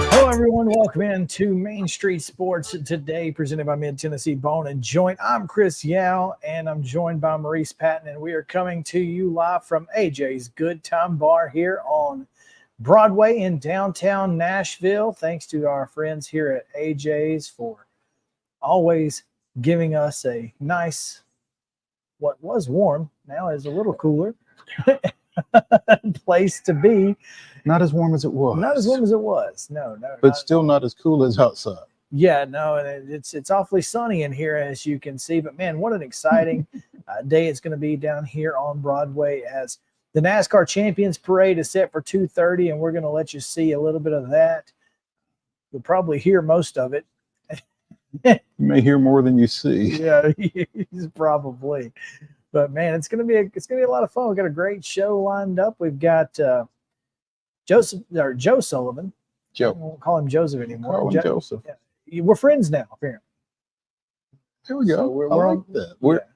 Hello, everyone. Welcome into Main Street Sports today, presented by Mid-Tennessee Bone and Joint. I'm Chris Yao, and I'm joined by Maurice Patton, and we are coming to you live from AJ's Good Time Bar here on Broadway in downtown Nashville. Thanks to our friends here at AJ's for always giving us a nice, what was warm, now is a little cooler place to be. Not as warm as it was. Not as warm as it was. No. But still not as cool as outside. Yeah, no, and it's awfully sunny in here, as you can see. But, man, what an exciting day it's going to be down here on Broadway as the NASCAR Champions Parade is set for 2:30, and we're going to let you see a little bit of that. You'll probably hear most of it. You may hear more than you see. Yeah, probably. But, man, it's going to be a lot of fun. We've got a great show lined up. We've got Joe Sullivan. Joe. I won't call him Joseph anymore. Call him Joseph. Yeah. We're friends now, apparently. There we go. So we're I on like that.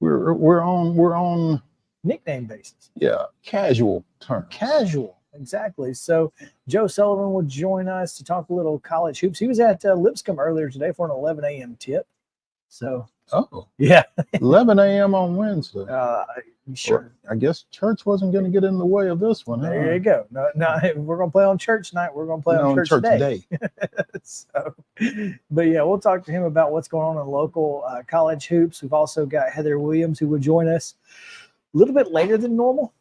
We're on nickname basis. Yeah, casual terms. Casual, exactly. So Joe Sullivan will join us to talk a little college hoops. He was at Lipscomb earlier today for an 11 a.m. tip. So yeah, 11 a.m. on Wednesday. Sure. Well, I guess church wasn't going to get in the way of this one. There you go. No, we're going to play on church night. We're going to play on church today. So, but yeah, we'll talk to him about what's going on in local college hoops. We've also got Heather Williams, who will join us a little bit later than normal,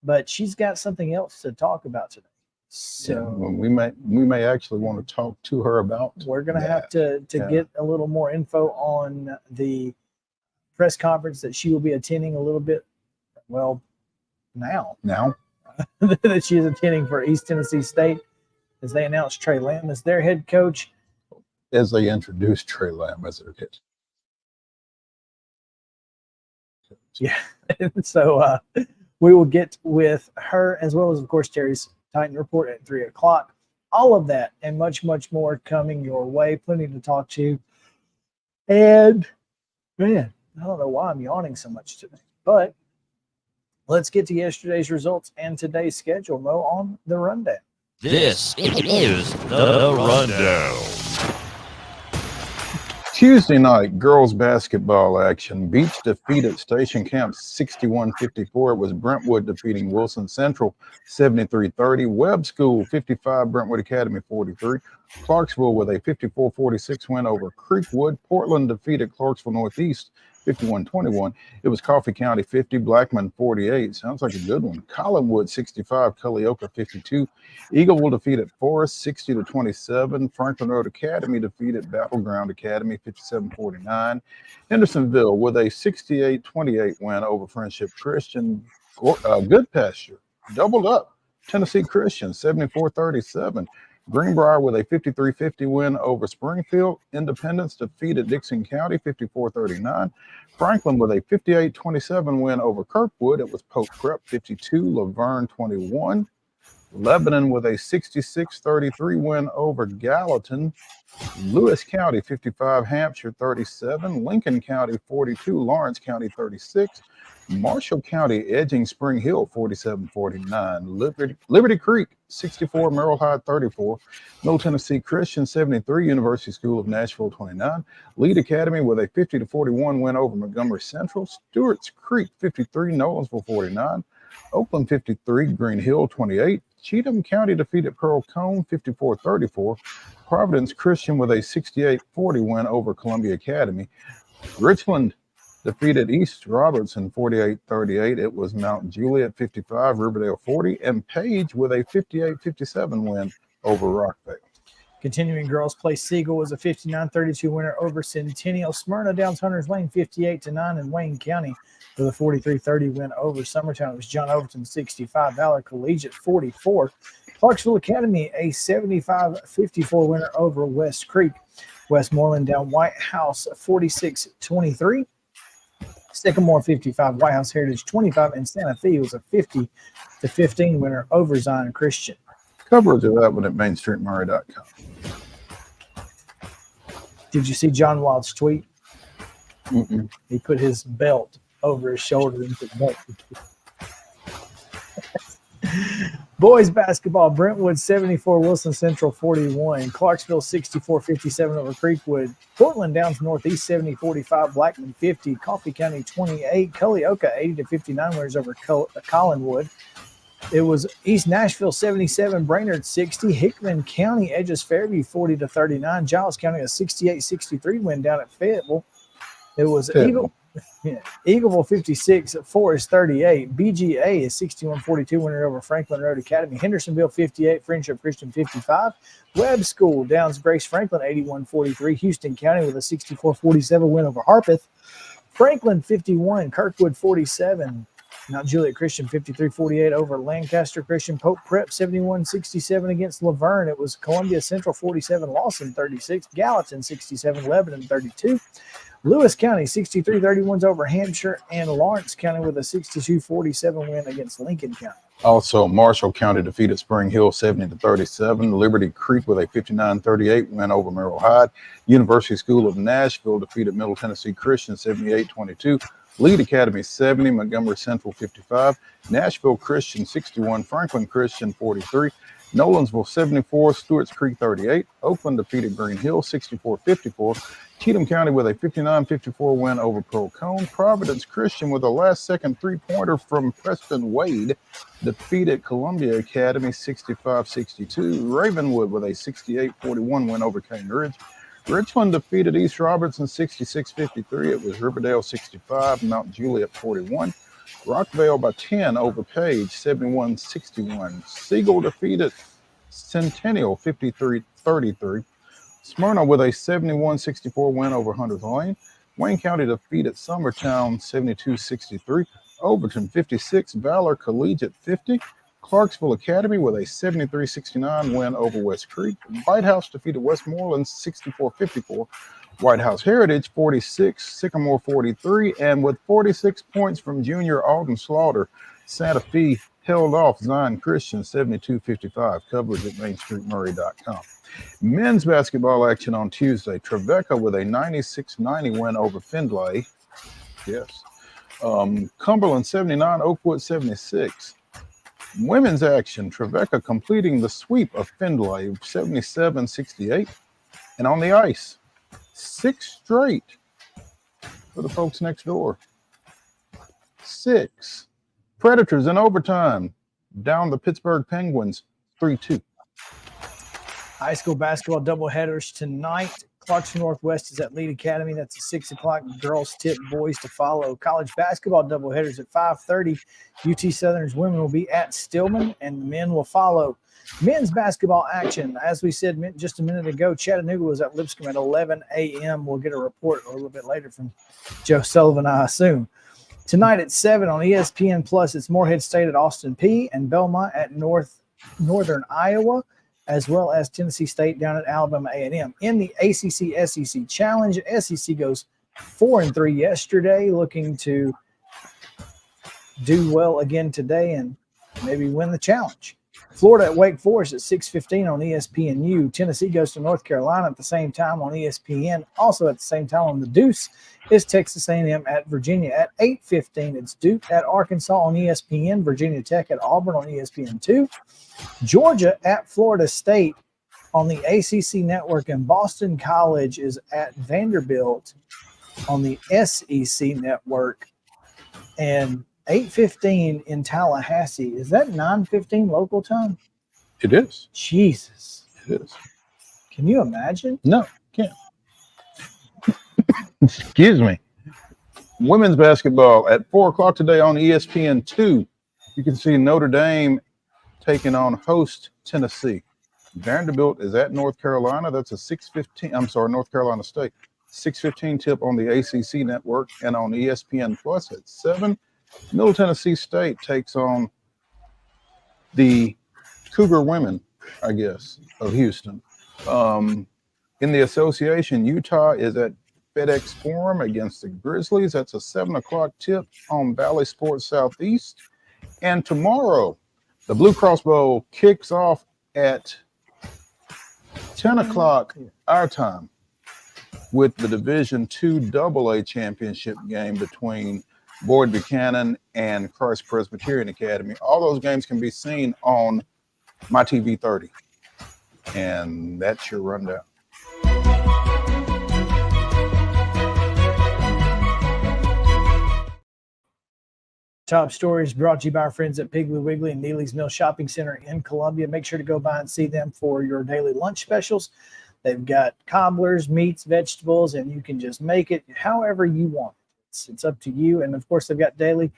but she's got something else to talk about today. So yeah, we may actually want to talk to her about. We're going to have to get a little more info on the press conference that she will be attending a little bit. Well, now that she is attending for East Tennessee State as they announced Trey Lamb as their head coach. As they introduced Trey Lamb as their head. Yeah. So we will get with her as well as, of course, Terry's Titan Report at 3 o'clock. All of that and much, much more coming your way. Plenty to talk to. And, man, I don't know why I'm yawning so much today, but let's get to yesterday's results and today's schedule, Mo, on the rundown. This is the rundown. Tuesday night, girls basketball action. Beach defeated Station Camp 61-54. It was Brentwood defeating Wilson Central 73-30. Webb School 55, Brentwood Academy 43. Clarksville with a 54-46 win over Creekwood. Portland defeated Clarksville Northeast 51-21. It was Coffee County 50, Blackman 48. Sounds like a good one. Collinwood 65, Culleoka 52. Eagleville defeated Forest 60-27. Franklin Road Academy defeated Battleground Academy 57-49. Hendersonville with a 68-28 win over Friendship Christian. Good Pasture doubled up. Tennessee Christian 74-37. Greenbrier with a 53-50 win over Springfield. Independence defeated Dixon County 54-39. Franklin with a 58-27 win over Kirkwood. It was Pope Prep 52, Laverne 21. Lebanon with a 66-33 win over Gallatin. Lewis County 55, Hampshire 37. Lincoln County 42, Lawrence County 36. Marshall County edging Spring Hill 47-49. Liberty Creek 64, Merrill Hyde 34. Middle Tennessee Christian 73, University School of Nashville 29. Lead Academy with a 50-41 win over Montgomery Central. Stewart's Creek 53, Nolensville 49. Oakland 53, Green Hill 28. Cheatham County defeated Pearl Cone 54-34. Providence Christian with a 68-40 win over Columbia Academy. Richland defeated East Robertson 48-38. It was Mount Juliet 55, Riverdale 40, and Page with a 58-57 win over Rockville. Continuing girls play, Siegel was a 59-32 winner over Centennial. Smyrna Downs Hunters Lane 58-9, and Wayne County with a 43-30 win over Summertown. It was John Overton 65, Valor Collegiate 44. Clarksville Academy a 75-54 winner over West Creek. Westmoreland down White House 46-23. Sycamore 55, White House Heritage 25, and Santa Fe was a 50-15 winner over Zion Christian. Coverage of that one at mainstreetmurray.com. Did you see John Wild's tweet? Mm-mm. He put his belt over his shoulder and put belt. Boys basketball, Brentwood 74, Wilson Central 41, Clarksville 64-57 over Creekwood, Portland Downs Northeast 70-45, Blackman 50, Coffee County 28, Culleoka 80-59 winners over Collinwood. It was East Nashville 77, Brainerd 60, Hickman County edges Fairview 40-39, Giles County a 68-63 win down at Fayetteville. It was Eagleville 56, Forest 38, BGA is 61-42 winner over Franklin Road Academy, Hendersonville 58, Friendship Christian 55, Webb School Downs Grace Franklin 81-43, Houston County with a 64-47 win over Harpeth, Franklin 51, Kirkwood 47, Mount Juliet Christian 53-48 over Lancaster Christian, Pope Prep 71-67 against Laverne. It was Columbia Central 47, Lawson 36, Gallatin 67, Lebanon 32. Lewis County 63-31 over Hampshire, and Lawrence County with a 62-47 win against Lincoln County. Also, Marshall County defeated Spring Hill 70-37. Liberty Creek with a 59-38 win over Merrill Hyde. University School of Nashville defeated Middle Tennessee Christian 78-22. Lead Academy 70, Montgomery Central 55. Nashville Christian 61, Franklin Christian 43. Nolensville 74, Stewart's Creek 38. Oakland defeated Green Hill 64-54. Cheatham County with a 59-54 win over Pearl Cone. Providence Christian with a last-second three-pointer from Preston Wade defeated Columbia Academy 65-62. Ravenwood with a 68-41 win over Cane Ridge. Richland defeated East Robertson 66-53. It was Riverdale 65, Mount Juliet 41. Rockvale by 10 over Page 71-61. Siegel defeated Centennial 53-33. Smyrna with a 71-64 win over Hunters Lane. Wayne County defeated Summertown 72-63. Overton 56, Valor Collegiate 50. Clarksville Academy with a 73-69 win over West Creek. White House defeated Westmoreland 64-54. White House Heritage 46, Sycamore 43, and with 46 points from junior Alden Slaughter, Santa Fe held off Zion Christian 72-55. Coverage at mainstreetmurray.com. Men's basketball action on Tuesday. Trevecca with a 96-90 win over Findlay. Yes. Cumberland 79, Oakwood 76. Women's action. Trevecca completing the sweep of Findlay 77-68. And on the ice, 6 straight for the folks next door. 6. Predators in overtime down the Pittsburgh Penguins 3-2. High school basketball doubleheaders tonight. Clarkson Northwest is at Lead Academy. That's a 6 o'clock girls tip, boys to follow. College basketball doubleheaders at 5:30. UT Southern's women will be at Stillman, and the men will follow. Men's basketball action, as we said just a minute ago, Chattanooga was at Lipscomb at 11 a.m. We'll get a report a little bit later from Joe Sullivan, I assume. Tonight at 7 on ESPN Plus, it's Morehead State at Austin Peay and Belmont at Northern Iowa, as well as Tennessee State down at Alabama A&M. In the ACC-SEC Challenge, SEC goes 4-3 yesterday, looking to do well again today and maybe win the challenge. Florida at Wake Forest at 6:15 on ESPNU. Tennessee goes to North Carolina at the same time on ESPN. Also at the same time on the Deuce is Texas A&M at Virginia at 8:15. It's Duke at Arkansas on ESPN. Virginia Tech at Auburn on ESPN2. Georgia at Florida State on the ACC Network, and Boston College is at Vanderbilt on the SEC Network. And 8:15 in Tallahassee. Is that 9:15 local time? It is. Jesus. It is. Can you imagine? No, can't. Excuse me. Women's basketball at 4 o'clock today on ESPN2. You can see Notre Dame taking on host Tennessee. Vanderbilt is at North Carolina. That's a 6:15. I'm sorry, North Carolina State. 6:15 tip on the ACC Network and on ESPN Plus at 7. Middle Tennessee State takes on the Cougar women, I guess, of Houston. In the association, Utah is at FedEx Forum against the Grizzlies. That's a 7 o'clock tip on Valley Sports Southeast. And tomorrow, the Blue Cross Bowl kicks off at 10 o'clock our time with the Division II AA championship game between Boyd Buchanan and Christ Presbyterian Academy. All those games can be seen on my TV 30. And that's your rundown. Top stories brought to you by our friends at Piggly Wiggly and Neely's Mill Shopping Center in Columbia. Make sure to go by and see them for your daily lunch specials. They've got cobblers, meats, vegetables, and you can just make it however you want. It's up to you. And of course, they've got daily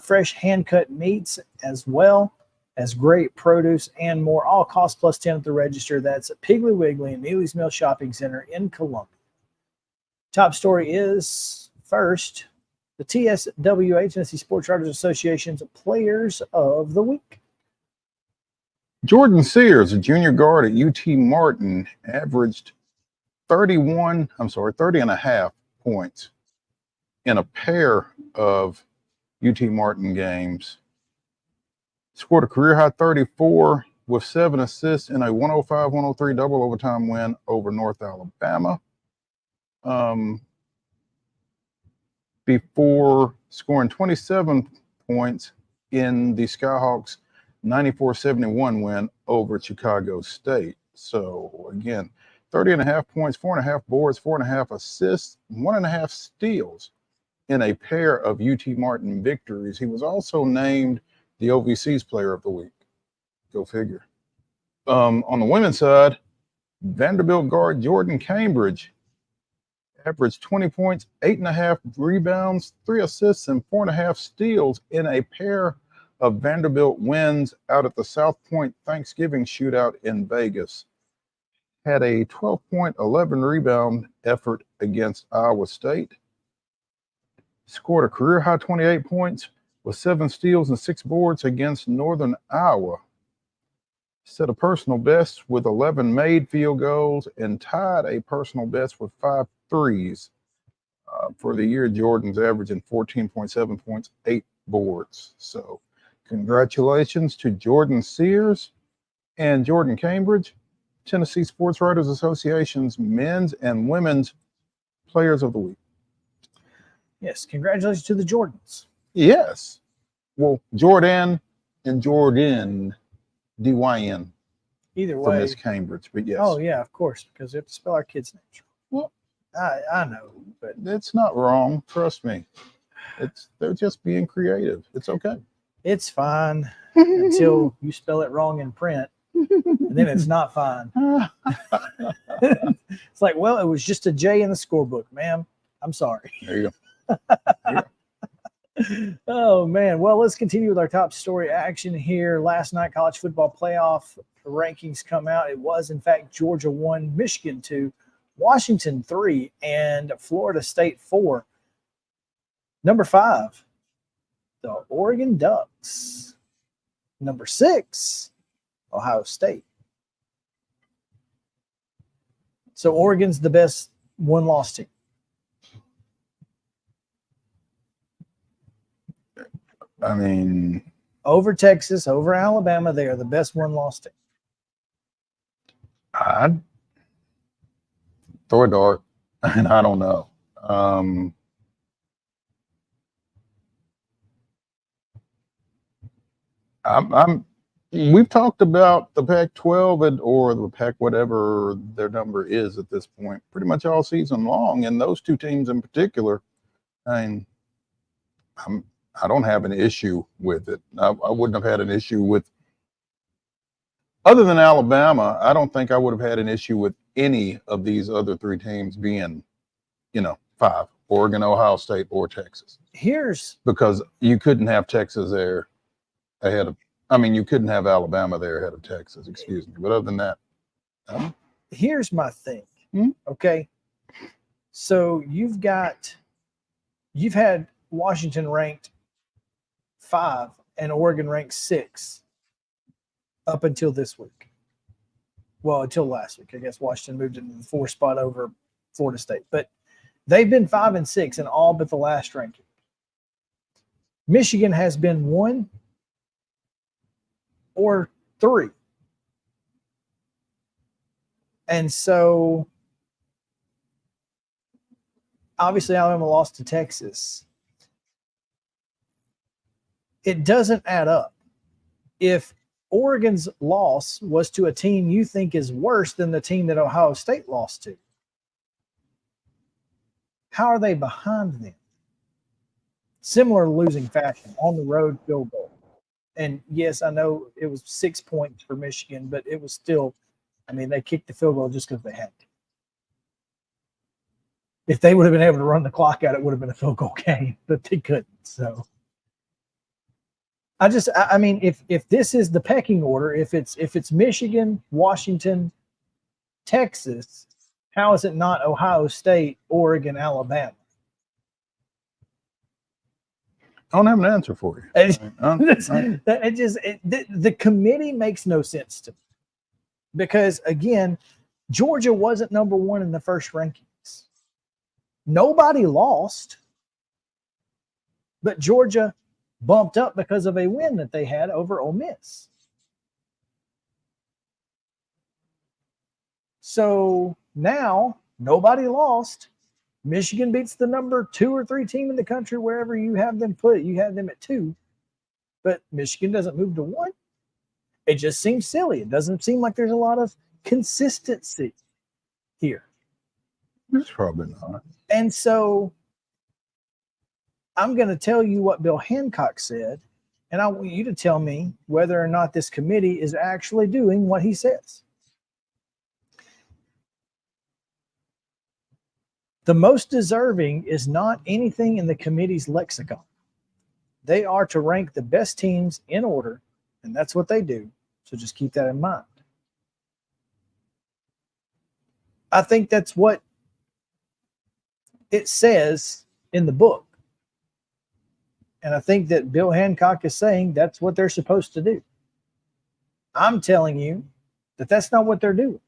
fresh hand-cut meats as well as great produce and more. All cost plus 10 at the register. That's at Piggly Wiggly and Neely's Mill Shopping Center in Columbia. Top story is first, the TSWA, Tennessee Sports Writers Association's Players of the Week. Jordan Sears, a junior guard at UT Martin, averaged 30 and a half points in a pair of UT Martin games. Scored a career-high 34 with 7 assists in a 105-103 double overtime win over North Alabama. Before scoring 27 points in the Skyhawks' 94-71 win over Chicago State. So, again, 30 and a half points, 4.5 boards, 4.5 assists, 1.5 steals in a pair of UT Martin victories. He was also named the OVC's Player of the Week. Go figure. On the women's side, Vanderbilt guard Jordan Cambridge averaged 20 points, 8.5 rebounds, 3 assists, and 4.5 steals in a pair of Vanderbilt wins out at the South Point Thanksgiving shootout in Vegas. Had a 12-point, 11-rebound effort against Iowa State. Scored a career-high 28 points with 7 steals and 6 boards against Northern Iowa. Set a personal best with 11 made field goals and tied a personal best with 5 threes. For the year, Jordan's averaging 14.7 points, 8 boards. So congratulations to Jordan Sears and Jordan Cambridge, Tennessee Sports Writers Association's men's and women's Players of the Week. Yes, congratulations to the Jordans. Yes. Well, Jordan and Jordan, D-Y-N. Either way. For Miss Cambridge, but yes. Oh, yeah, of course, because we have to spell our kids' names. Well, I know, but it's not wrong. Trust me. They're just being creative. It's okay. It's fine until you spell it wrong in print. And then it's not fine. It's like, well, it was just a J in the scorebook, ma'am. I'm sorry. There you go. Oh, man. Well, let's continue with our top story action here. Last night, college football playoff rankings come out. It was, in fact, Georgia 1, Michigan 2, Washington 3, and Florida State 4. Number 5, the Oregon Ducks. Number 6, Ohio State. So Oregon's the best one-loss team. I mean, Over Texas, over Alabama, they are the best one-loss team. I'd throw a dart, and I don't know. We've talked about the Pac-12 or the Pac whatever their number is at this point, pretty much all season long, and those two teams in particular. I mean, I don't have an issue with it. I wouldn't have had an issue with, other than Alabama, I don't think I would have had an issue with any of these other three teams being, 5, Oregon, Ohio State, or Texas. Because you couldn't have Texas there ahead of, you couldn't have Alabama there ahead of Texas, excuse me. But other than that. Here's my thing, okay? So you've had Washington ranked 5 and Oregon ranked 6 up until this week. Well, until last week. I guess Washington moved into the 4th spot over Florida State. But they've been 5 and 6 in all but the last ranking. Michigan has been 1 or 3. And so obviously Alabama lost to Texas. It doesn't add up. If Oregon's loss was to a team you think is worse than the team that Ohio State lost to, how are they behind them? Similar losing fashion, on the road field goal. And yes, I know it was 6 points for Michigan, but it was still, they kicked the field goal just because they had to. If they would have been able to run the clock out, it would have been a field goal game, but they couldn't. So if this is the pecking order, if it's Michigan, Washington, Texas, how is it not Ohio State, Oregon, Alabama? I don't have an answer for you. The committee makes no sense to me. Because, again, Georgia wasn't number 1 in the first rankings. Nobody lost, but Georgia bumped up because of a win that they had over Ole Miss. So now nobody lost. Michigan beats the number 2 or 3 team in the country, wherever you have them put. You have them at 2, but Michigan doesn't move to 1. It just seems silly. It doesn't seem like there's a lot of consistency here. It's probably not. And so I'm going to tell you what Bill Hancock said, and I want you to tell me whether or not this committee is actually doing what he says. The most deserving is not anything in the committee's lexicon. They are to rank the best teams in order, and that's what they do. So just keep that in mind. I think that's what it says in the book. And I think that Bill Hancock is saying that's what they're supposed to do. I'm telling you that that's not what they're doing.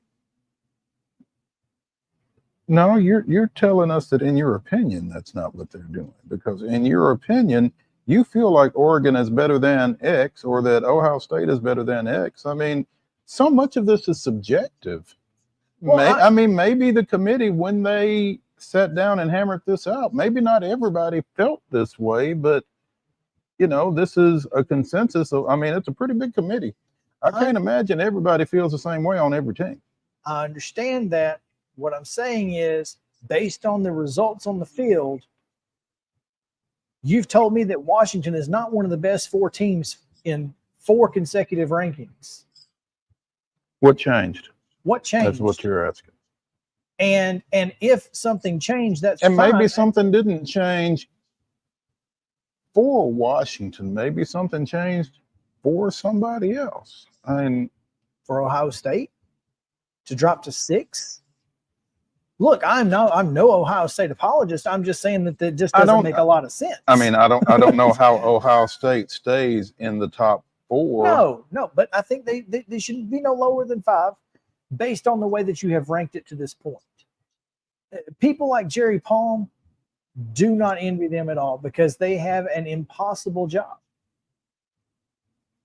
No, you're telling us that in your opinion, that's not what they're doing. Because in your opinion, you feel like Oregon is better than X or that Ohio State is better than X. So much of this is subjective. Well, maybe the committee, when they sat down and hammered this out, maybe not everybody felt this way, but this is a consensus. It's a pretty big committee. I can't imagine everybody feels the same way on every team. I understand that. What I'm saying is, based on the results on the field, you've told me that Washington is not one of the best 4 teams in 4 consecutive rankings. What changed? What changed? That's what you're asking. And if something changed, that's And fine. maybe something didn't change for Washington. Maybe something changed for somebody else. I mean, for Ohio State to drop to 6. Look, I'm no Ohio State apologist. I'm just saying that just doesn't make a lot of sense. I mean, I don't know how Ohio State stays in the top 4. No, but I think they should be no lower than 5 based on the way that you have ranked it to this point. People like Jerry Palm, do not envy them at all because they have an impossible job.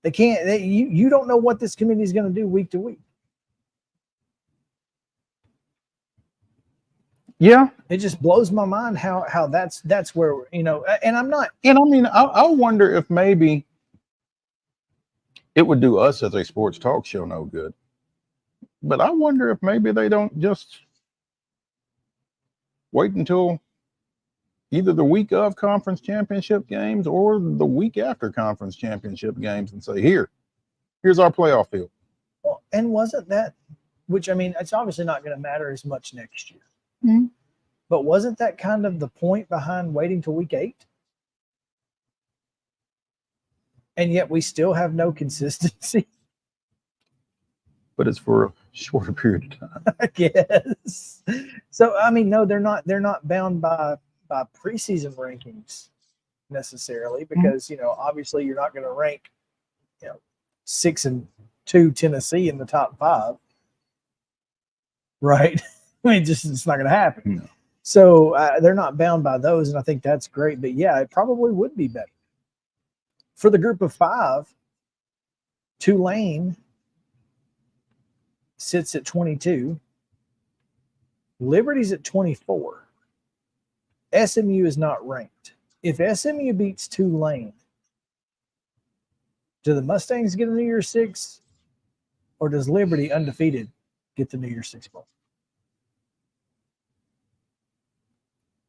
They can't. You don't know what this committee is going to do week to week. Yeah, it just blows my mind how that's where, you know. And I'm not. And I mean, I wonder if maybe it would do us as a sports talk show no good. But I wonder if maybe they don't just wait until either the week of conference championship games or the week after conference championship games and say, here's our playoff field. Well, and wasn't that, which I mean, it's obviously not going to matter as much next year. Mm-hmm. But wasn't that kind of the point behind waiting till week 8? And yet we still have no consistency. But it's for a shorter period of time, I guess. So I mean, no, they're not bound by preseason rankings necessarily, because you know, obviously you're not going to rank, you know, 6-2 Tennessee in the top 5, right? I mean, just it's not going to happen. No. So they're not bound by those, and I think that's great. But yeah, it probably would be better for the group of 5. Tulane sits at 22. Liberty's at 24. SMU is not ranked. If SMU beats Tulane, do the Mustangs get a New Year's 6, or does Liberty undefeated get the New Year's 6 bowl?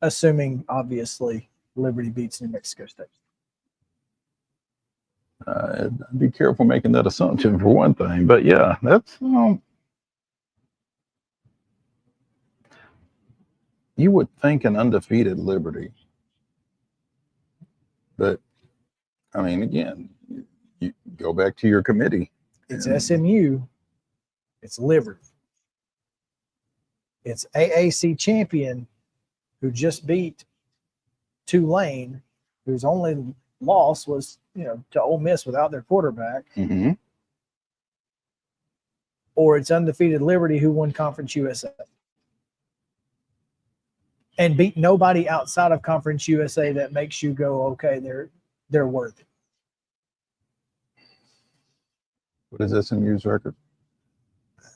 Assuming, obviously, Liberty beats New Mexico State. be careful making that assumption for one thing. But yeah, that's you would think an undefeated Liberty. But I mean, again, you go back to your committee. It's SMU. It's Liberty. It's AAC champion who just beat Tulane, whose only loss was, you know, to Ole Miss without their quarterback. Mm-hmm. Or it's undefeated Liberty who won Conference USA and beat nobody outside of Conference USA that makes you go, okay, they're worthy. What is SMU's record? I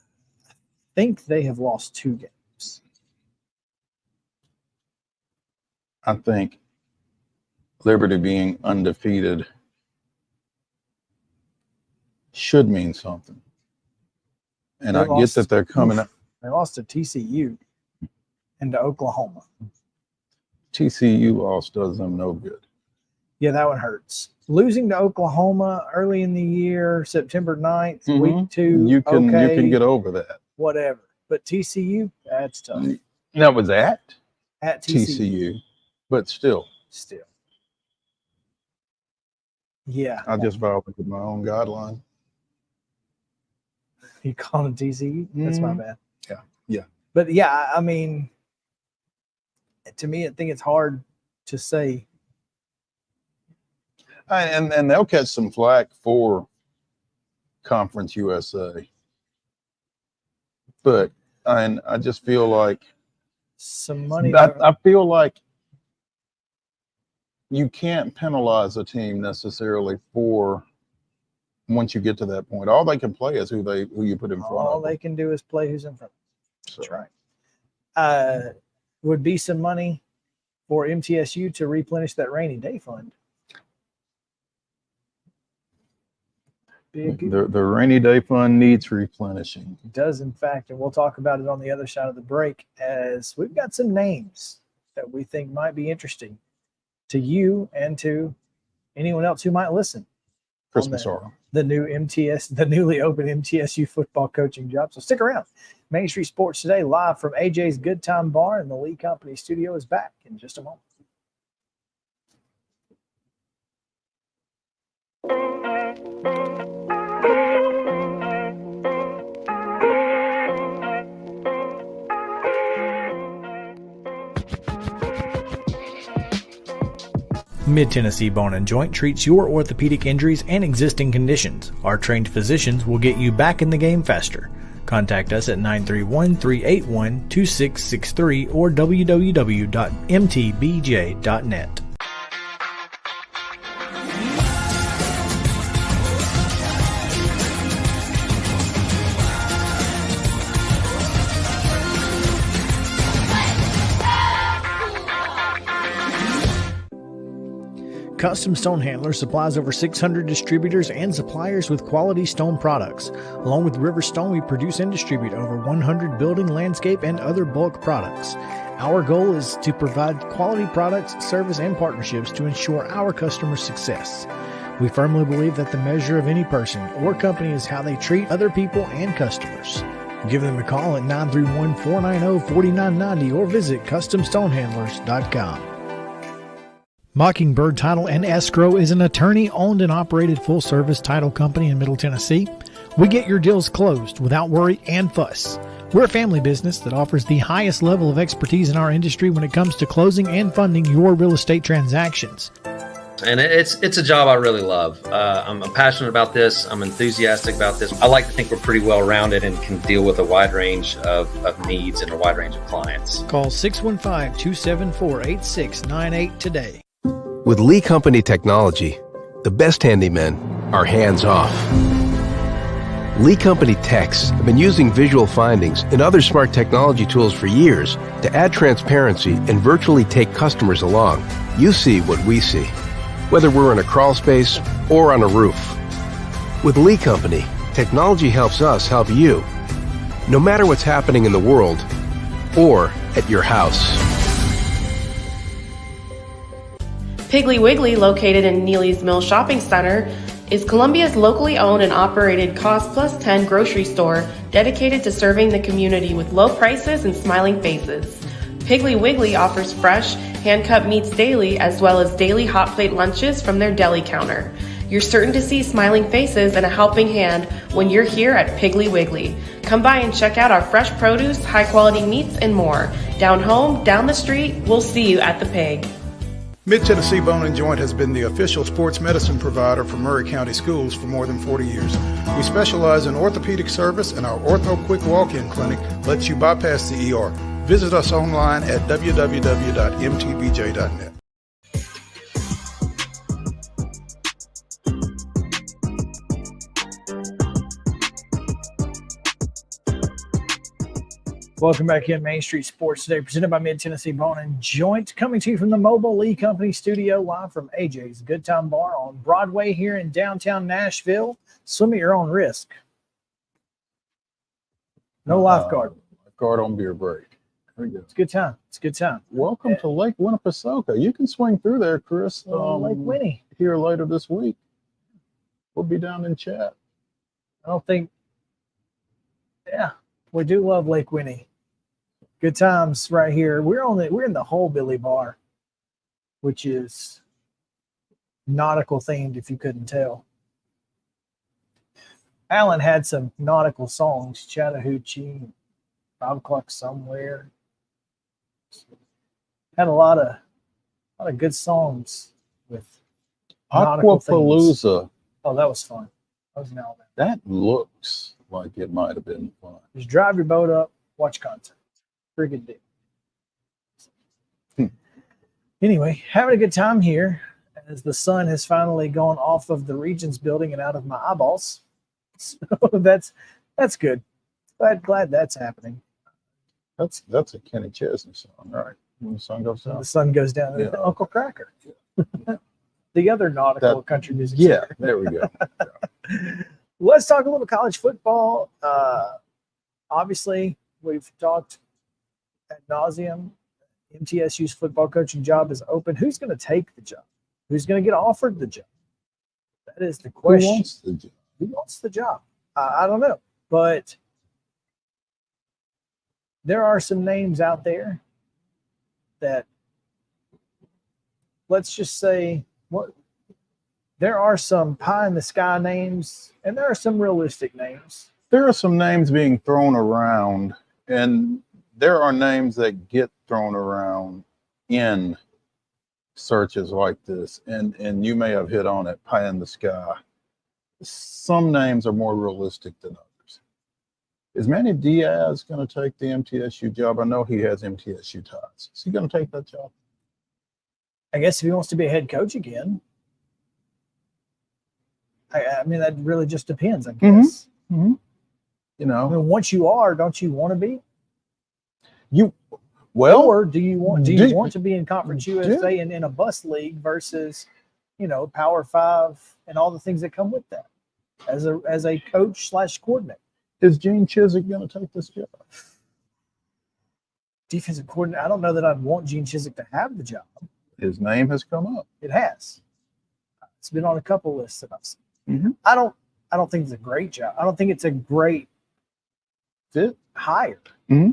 think they have lost 2 games. I think Liberty being undefeated should mean something. And I get that they're coming up. They lost to TCU and to Oklahoma. TCU loss does them no good. Yeah, that one hurts. Losing to Oklahoma early in the year, September 9th, week 2. You can get over that. Whatever. But TCU, that's tough. That was at TCU. But still. Yeah. I just violated my own guideline. You call them TCU? That's my bad. Yeah. But yeah, I mean, to me, I think it's hard to say. And they'll catch some flack for Conference USA. But I just feel like some money. I feel like you can't penalize a team necessarily for once you get to that point. All they can play is who you put in front of. All they can do is play who's in front. So. That's right. Would be some money for MTSU to replenish that rainy day fund. The rainy day fund needs replenishing. It does, in fact, and we'll talk about it on the other side of the break, as we've got some names that we think might be interesting to you and to anyone else who might listen. Christmas order. The newly open MTSU football coaching job. So stick around. Main Street Sports Today, live from AJ's Good Time Bar, and the Lee Company studio is back in just a moment. Mid-Tennessee Bone and Joint treats your orthopedic injuries and existing conditions. Our trained physicians will get you back in the game faster. Contact us at 931-381-2663 or www.mtbj.net. Custom Stone Handlers supplies over 600 distributors and suppliers with quality stone products. Along with River Stone, we produce and distribute over 100 building, landscape, and other bulk products. Our goal is to provide quality products, service, and partnerships to ensure our customers' success. We firmly believe that the measure of any person or company is how they treat other people and customers. Give them a call at 931-490-4990 or visit CustomStonehandlers.com. Mockingbird Title and Escrow is an attorney-owned and operated full-service title company in Middle Tennessee. We get your deals closed without worry and fuss. We're a family business that offers the highest level of expertise in our industry when it comes to closing and funding your real estate transactions. And it's a job I really love. I'm passionate about this. I'm enthusiastic about this. I like to think we're pretty well-rounded and can deal with a wide range of needs and a wide range of clients. Call 615-274-8698 today. With Lee Company technology, the best handymen are hands-off. Lee Company techs have been using visual findings and other smart technology tools for years to add transparency and virtually take customers along. You see what we see, whether we're in a crawl space or on a roof. With Lee Company, technology helps us help you, no matter what's happening in the world or at your house. Piggly Wiggly, located in Neely's Mill Shopping Center, is Columbia's locally owned and operated Cost Plus 10 grocery store dedicated to serving the community with low prices and smiling faces. Piggly Wiggly offers fresh, hand-cut meats daily as well as daily hot plate lunches from their deli counter. You're certain to see smiling faces and a helping hand when you're here at Piggly Wiggly. Come by and check out our fresh produce, high-quality meats, and more. Down home, down the street, we'll see you at the Pig. Mid-Tennessee Bone and Joint has been the official sports medicine provider for Murray County Schools for more than 40 years. We specialize in orthopedic service, and our Ortho Quick Walk-In Clinic lets you bypass the ER. Visit us online at www.mtbj.net. Welcome back in Main Street Sports Today, presented by Mid-Tennessee Bone and Joint, coming to you from the Mobile Lee Company studio, live from AJ's Good Time Bar on Broadway here in downtown Nashville. Swim at your own risk. No lifeguard. Lifeguard on beer break. Very good. It's a good time. It's a good time. Welcome to Lake Winnipesaukee. You can swing through there, Chris. Lake Winnie. Here later this week. We'll be down in chat. I don't think. Yeah, we do love Lake Winnie. Good times right here. We're in the whole Billy Bar, which is nautical themed, if you couldn't tell. Alan had some nautical songs, Chattahoochee, 5 o'clock somewhere. Had a lot of good songs with nautical themes. Aquapalooza. Oh, that was fun. That was an element. That looks like it might have been fun. Just drive your boat up, watch content. Pretty good deal. Anyway, having a good time here as the sun has finally gone off of the Regions building and out of my eyeballs. So that's good. Glad that's happening. That's a Kenny Chesney song, right? When the sun goes down. The sun goes down. Yeah. Uncle Cracker. The other nautical country music. Yeah, there we go. Let's talk a little college football. Obviously, we've talked ad nauseum. MTSU's football coaching job is open. Who's going to take the job? Who's going to get offered the job? That is the Who question. wants the job? Who wants the job? I don't know, but there are some names out there that, let's just say, there are some pie in the sky names, and there are some realistic names. There are some names being thrown around, and there are names that get thrown around in searches like this, and you may have hit on it, pie in the sky. Some names are more realistic than others. Is Manny Diaz going to take the MTSU job? I know he has MTSU ties. Is he going to take that job? I guess if he wants to be a head coach again. I mean, that really just depends, I guess. Mm-hmm. You know, I mean, once you are, don't you want to be? Or do you want to be in Conference USA and in a bus league versus, Power 5 and all the things that come with that as a coach / coordinator? Is Gene Chizik going to take this job? Defensive coordinator. I don't know that I'd want Gene Chizik to have the job. His name has come up. It has. It's been on a couple lists that I've seen. Mm-hmm. I don't think it's a great job. I don't think it's a great fit hire. Mm-hmm.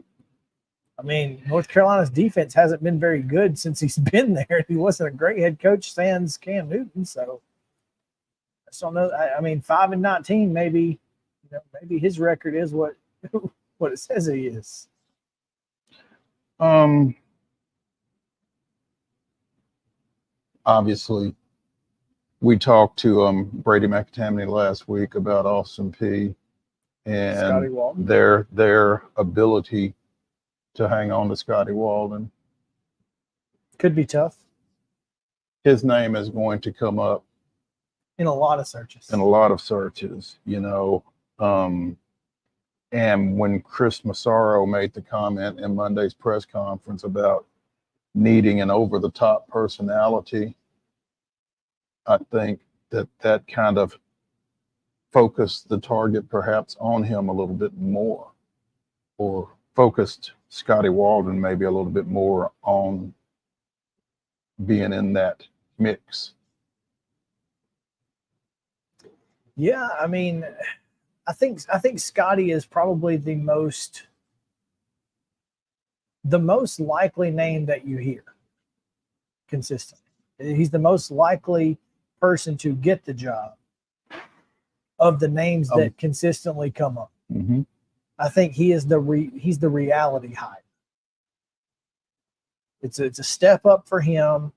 I mean, North Carolina's defense hasn't been very good since he's been there. He wasn't a great head coach sans Cam Newton, so I just don't know. I mean, 5-19, maybe his record is what it says he is. Obviously, we talked to Brady McCatamney last week about Austin Peay and their ability to hang on to Scotty Walden. Could be tough. His name is going to come up in a lot of searches. And when Chris Massaro made the comment in Monday's press conference about needing an over-the-top personality, I think that kind of focused the target perhaps on him a little bit more, or focused Scotty Walden maybe a little bit more on being in that mix. Yeah, I mean, I think Scotty is probably the most likely name that you hear consistently. He's the most likely person to get the job of the names that consistently come up. Mm-hmm. I think he's the reality hire. It's a step up for him.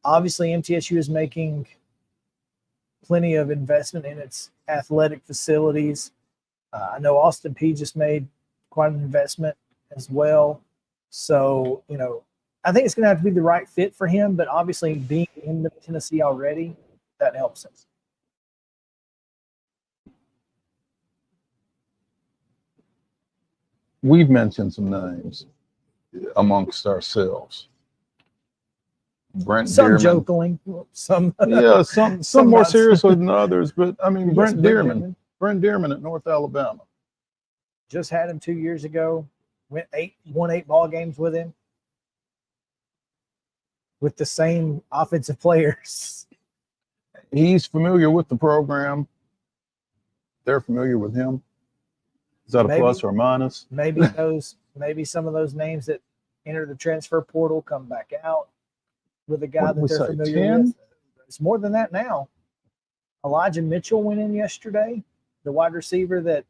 Obviously, MTSU is making plenty of investment in its athletic facilities. I know Austin Peay just made quite an investment as well. So, I think it's going to have to be the right fit for him, but obviously being in Tennessee already, that helps him. We've mentioned some names amongst ourselves. Some Dearman. jokingly, some more seriously than others. But I mean, Brent Dearman at North Alabama. Just had him 2 years ago. Won 8 ball games with him, with the same offensive players. He's familiar with the program. They're familiar with him. Is that a plus or a minus? Maybe some of those names that enter the transfer portal come back out with a guy that they're familiar with. It's more than that now. Elijah Mitchell went in yesterday, the wide receiver that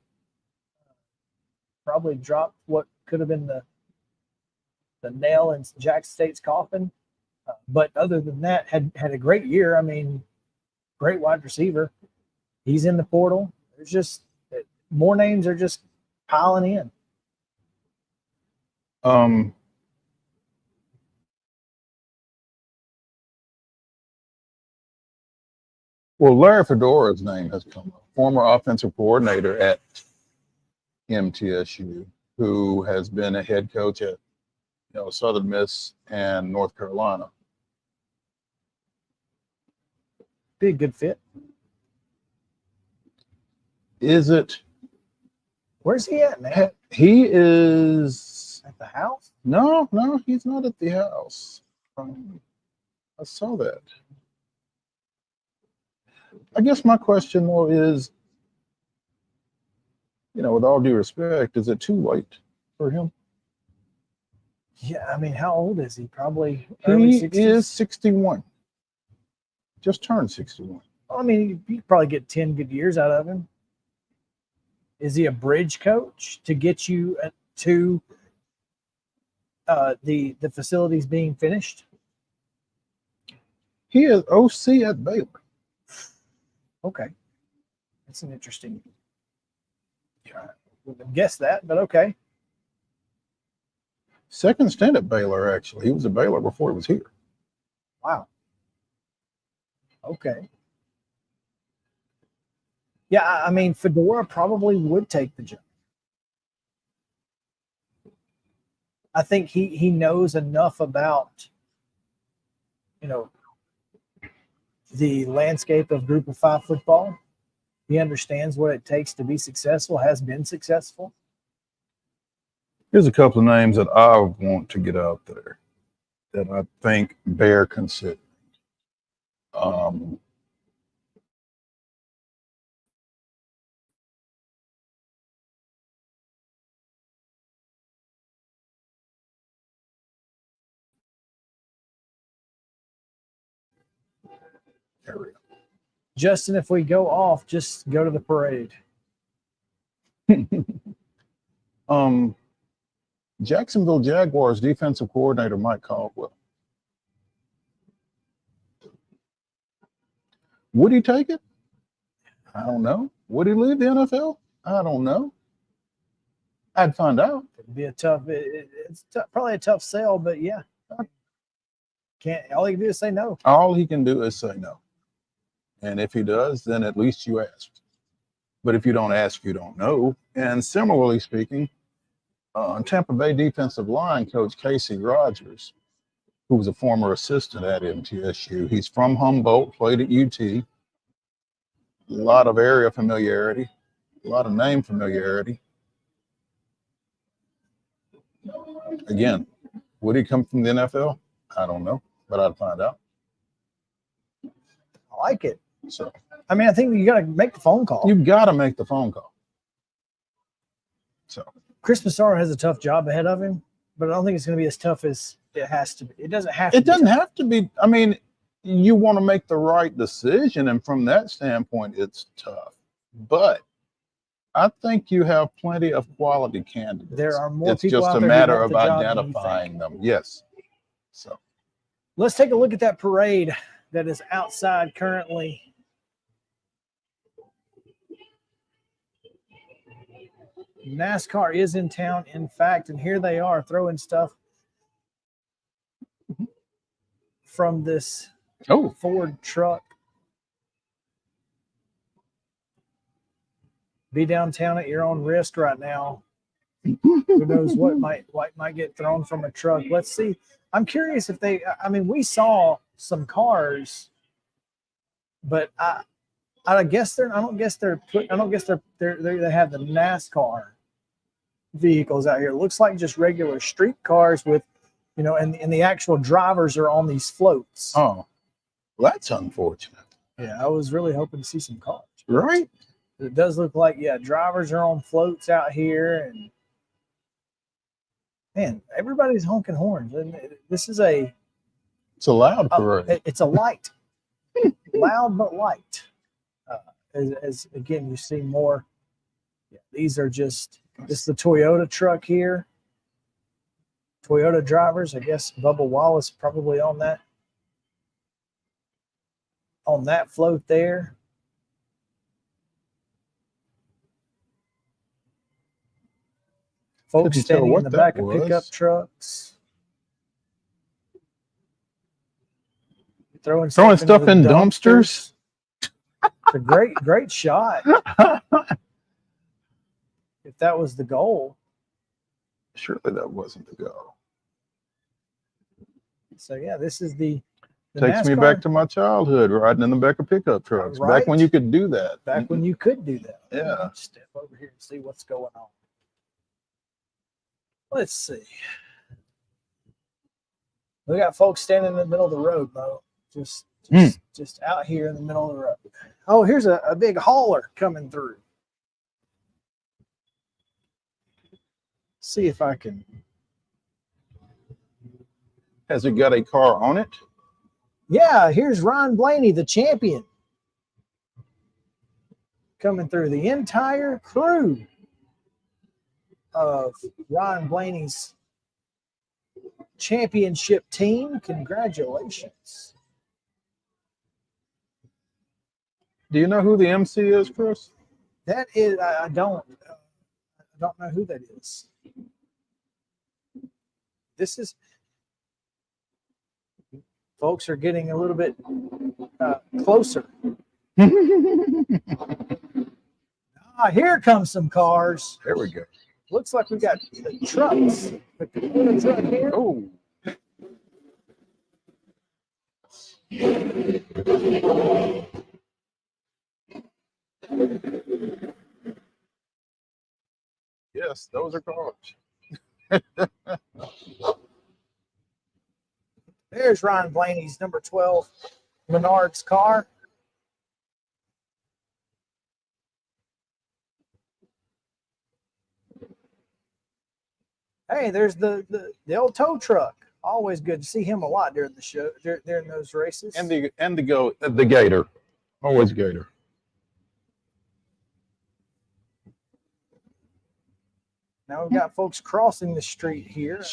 probably dropped what could have been the nail in Jack State's coffin. But other than that, had a great year. I mean, great wide receiver. He's in the portal. There's just more names are just piling in. Well, Larry Fedora's name has come up. Former offensive coordinator at MTSU, who has been a head coach at Southern Miss and North Carolina. Be a good fit. Is it? Where's he at now? He is at the house. No, he's not at the house. I saw that. I guess my question though is, with all due respect, is it too late for him? Yeah, I mean, how old is he? Probably early He 60s? is 61. Just turned 61. I mean, you could probably get 10 good years out of him. Is he a bridge coach to get you to the facilities being finished? He is OC at Baylor. Okay. That's an interesting. I wouldn't have guessed that, but okay. Second stint at Baylor, actually. He was at Baylor before he was here. Wow. Okay. Yeah, I mean, Fedora probably would take the job. I think he knows enough about, the landscape of Group of 5 football. He understands what it takes to be successful, has been successful. Here's a couple of names that I want to get out there that I think bear considering. There we Justin, if we go off, just go to the parade. go. Jacksonville Jaguars defensive coordinator Mike Caldwell. Would he take it? I don't know. Would he leave the NFL? I don't know. I'd find out. It'd be a tough. It's probably a tough sell, but yeah, can't. All he can do is say no. All he can do is say no. And if he does, then at least you asked. But if you don't ask, you don't know. And similarly speaking, Tampa Bay defensive line coach Casey Rogers, who was a former assistant at MTSU. He's from Humboldt, played at UT. A lot of area familiarity, a lot of name familiarity. Again, would he come from the NFL? I don't know, but I'd find out. I like it. So, I mean, I think you got to make the phone call. you've got to make the phone call. So, Chris Massaro has a tough job ahead of him, but I don't think it's going to be as tough as it has to be. It doesn't have to it be doesn't tough. have to be. I mean, you want to make the right decision, and from that standpoint, it's tough. But I think you have plenty of quality candidates. There are more It's people just out a there who matter want of the job than you identifying think. them. Yes. So, Let's take a look at that parade that is outside currently. NASCAR is in town, in fact, and here they are throwing stuff from this Ford truck. Be downtown at your own risk right now. Who knows what might get thrown from a truck? Let's see. I'm curious if they. I mean, we saw some cars, but I guess they're. I don't guess they're. They have the NASCAR vehicles out here. It looks like just regular street cars with, and the actual drivers are on these floats. oh, well, that's unfortunate, Yeah, I was really hoping to see some cars. right? It does look like, drivers are on floats out here, and man, everybody's honking horns. And this is It's a loud parade. it's a light, loud but light. As again, you see more. Yeah, these are just. This is the Toyota truck here. Toyota drivers, I guess Bubba Wallace probably on that float there. Folks Couldn't tell standing in what the that back of was. pickup trucks. Throwing Stuff into in the dumpsters. It's a great shot. If that was the goal. Surely that wasn't the goal. So yeah, this is the Takes me NASCAR, back to my childhood, riding in the back of pickup trucks. Right. Back when you could do that. back when you could do that. Yeah. Step over here and see what's going on. Let's see. We got folks standing in the middle of the road, Mo. Just Just out here in the middle of the road. Oh, here's a big hauler coming through. See if I can. Has it got a car on it? Yeah, here's Ron Blaney, the champion. Coming through. The entire crew of Ron Blaney's championship team. Congratulations. Do you know who the MC is, Chris? That is, I don't know who that is. This is, folks are getting a little bit closer. Here comes some cars. There we go. Looks like we got trucks. The Kubota truck here. Oh. Yes, those are cars. There's Ron Blaney's number 12 Menard's car. Hey, there's the old tow truck. Always good to see him a lot during the show, during those races. And the Gator. Always Gator. Now we've got folks crossing the street here.